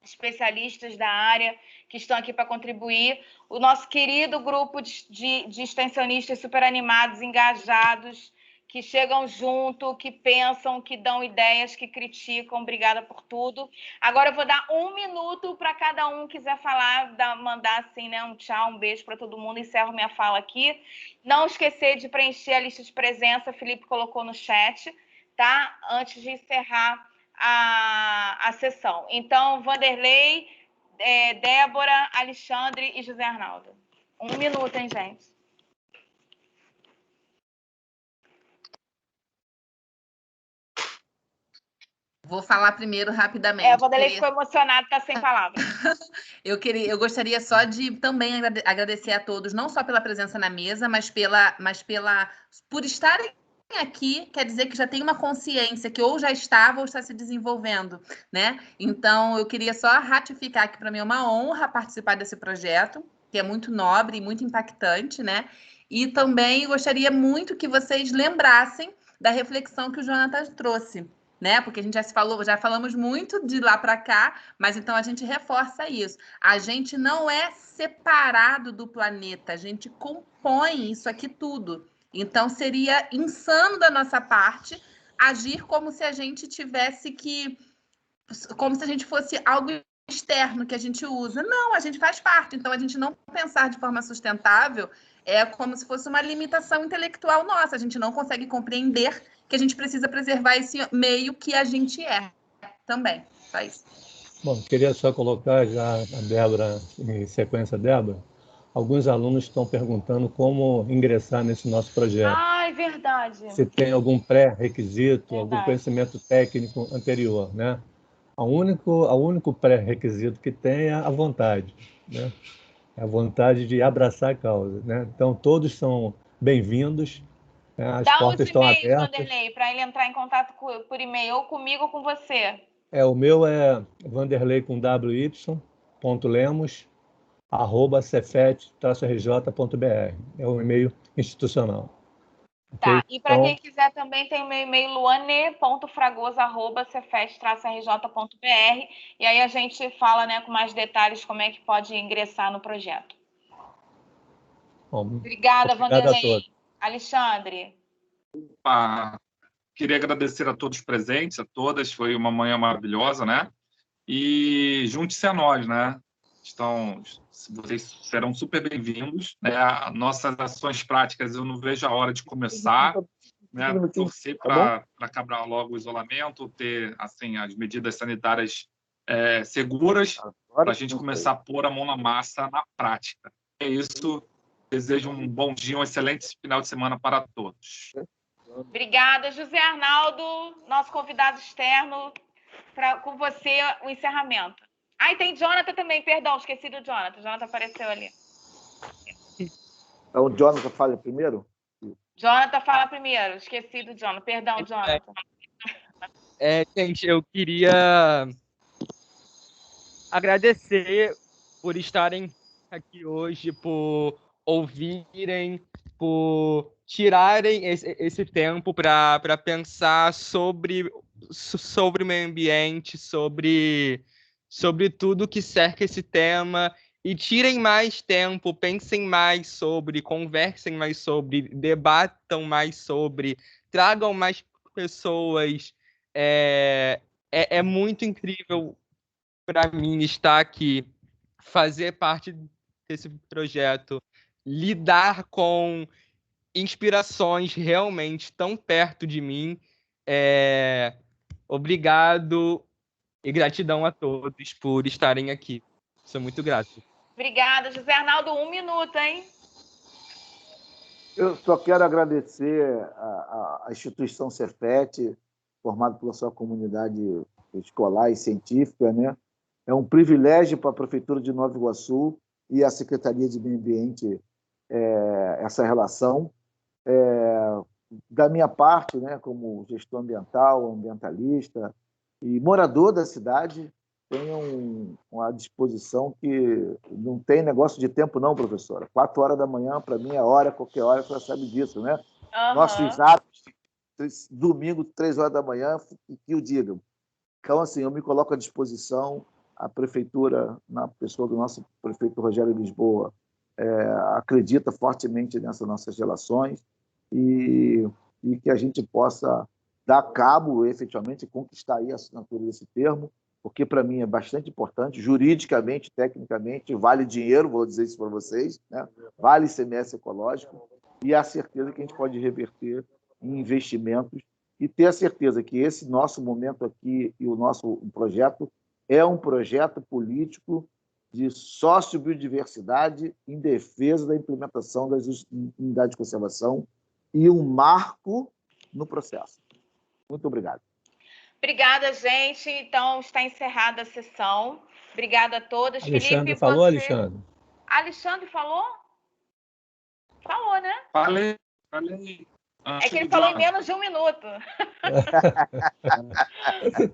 Speaker 1: especialistas da área que estão aqui para contribuir, o nosso querido grupo de extensionistas super animados, engajados, que chegam junto, que pensam, que dão ideias, que criticam. Obrigada por tudo. Agora eu vou dar 1 minuto para cada um quiser falar, mandar assim, né, um tchau, um beijo para todo mundo. Encerro minha fala aqui. Não esquecer de preencher a lista de presença, Felipe colocou no chat, tá? Antes de encerrar a sessão. Então, Vanderlei, Débora, Alexandre e José Arnaldo. 1 minuto, hein, gente?
Speaker 3: Vou falar primeiro rapidamente.
Speaker 1: O Vanderlei ficou emocionado, está sem palavras.
Speaker 3: Eu gostaria só de também agradecer a todos, não só pela presença na mesa, mas por estarem aqui, quer dizer que já tem uma consciência que ou já estava ou está se desenvolvendo, né? Então, eu queria só ratificar que para mim é uma honra participar desse projeto, que é muito nobre e muito impactante, né? E também gostaria muito que vocês lembrassem da reflexão que o Jonathan trouxe, né? Porque a gente já falamos muito de lá para cá, mas então a gente reforça isso. A gente não é separado do planeta, a gente compõe isso aqui tudo. Então seria insano da nossa parte agir como se a gente como se a gente fosse algo externo que a gente usa. Não, a gente faz parte. Então a gente não pensar de forma sustentável é como se fosse uma limitação intelectual nossa. A gente não consegue compreender que a gente precisa preservar esse meio que a gente é também. Só isso.
Speaker 2: Bom, queria só colocar já a Débora, em sequência, Débora. Alguns alunos estão perguntando como ingressar nesse nosso projeto.
Speaker 1: É verdade.
Speaker 2: Se tem algum pré-requisito, algum conhecimento técnico anterior, né? O único pré-requisito que tem é a vontade, né? A vontade de abraçar a causa, né? Então, todos são bem-vindos, né? As portas estão abertas.
Speaker 1: Vanderlei, para ele entrar em contato por e-mail, ou comigo ou com você.
Speaker 2: O meu é Vanderlei com wy.lemos@cefet-rj.br. É um e-mail institucional.
Speaker 1: Tá,
Speaker 2: Okay?
Speaker 1: e para quem quiser também tem o meu e-mail luane.fragoso@cefet-rj.br, e aí a gente fala, né, com mais detalhes como é que pode ingressar no projeto.
Speaker 2: Bom,
Speaker 1: obrigada, Vanderlei. Alexandre.
Speaker 4: Queria agradecer a todos presentes, a todas, foi uma manhã maravilhosa, né? E junte-se a nós, né? Vocês serão super bem-vindos, né? Nossas ações práticas, eu não vejo a hora de começar, né? Torcer para acabar logo o isolamento, ter assim as medidas sanitárias seguras, para a gente começar a pôr a mão na massa na prática. É isso. Desejo um bom dia, um excelente final de semana para todos.
Speaker 1: Obrigada, José Arnaldo, nosso convidado externo, com você o encerramento. E tem Jonathan também, perdão, esqueci do Jonathan. O Jonathan apareceu ali.
Speaker 6: O Jonathan fala primeiro?
Speaker 1: Jonathan fala primeiro, esqueci do Jonathan. Perdão, Jonathan.
Speaker 5: Gente, eu queria agradecer por estarem aqui hoje, por ouvirem, por tirarem esse tempo para pensar sobre o meio ambiente, sobre tudo que cerca esse tema, e tirem mais tempo, pensem mais sobre, conversem mais sobre, debatam mais sobre, tragam mais pessoas. É muito incrível para mim estar aqui, fazer parte desse projeto, lidar com inspirações realmente tão perto de mim. Obrigado e gratidão a todos por estarem aqui. Sou muito grato.
Speaker 1: Obrigada, José Arnaldo. 1 minuto, hein?
Speaker 6: Eu só quero agradecer a instituição Cefet, formada pela sua comunidade escolar e científica, né? É um privilégio para a Prefeitura de Nova Iguaçu e a Secretaria de Meio Ambiente essa relação. Da minha parte, né, como gestor ambiental, ambientalista e morador da cidade, tenho uma disposição que não tem negócio de tempo não, professora. 4 horas da manhã, para mim, é hora, qualquer hora, você sabe disso, né? Nossos atos domingo, 3 horas da manhã, que o digam. Então, assim, eu me coloco à disposição, a Prefeitura, na pessoa do nosso prefeito Rogério Lisboa, acredita fortemente nessas nossas relações e que a gente possa dar cabo, efetivamente, conquistar aí a assinatura desse termo, porque para mim é bastante importante, juridicamente, tecnicamente, vale dinheiro, vou dizer isso para vocês, né? Vale ICMS ecológico, e a certeza que a gente pode reverter em investimentos e ter a certeza que esse nosso momento aqui e o nosso projeto é um projeto político de sociobiodiversidade em defesa da implementação das unidades de conservação e um marco no processo. Muito obrigado.
Speaker 1: Obrigada, gente. Então, está encerrada a sessão. Obrigada a todos.
Speaker 2: Alexandre
Speaker 1: Felipe,
Speaker 2: falou,
Speaker 1: você...
Speaker 2: Alexandre?
Speaker 1: Alexandre falou? Falou, né?
Speaker 4: Falei.
Speaker 1: É que ele falou em menos de 1 minuto.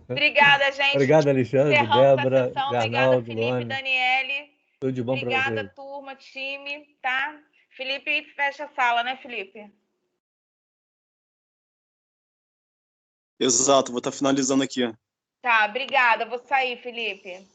Speaker 1: Obrigada, gente.
Speaker 2: Obrigado, Alexandre,
Speaker 1: Encerramos
Speaker 2: Débora,
Speaker 1: a sessão. Obrigada,
Speaker 2: Arnaldo,
Speaker 1: Felipe,
Speaker 2: Luane.
Speaker 1: Daniele.
Speaker 2: Tudo de bom para vocês.
Speaker 1: Obrigada, turma, time, tá? Felipe, fecha a sala, né, Felipe?
Speaker 7: Exato, vou estar finalizando aqui.
Speaker 1: Tá, obrigada. Vou sair, Felipe.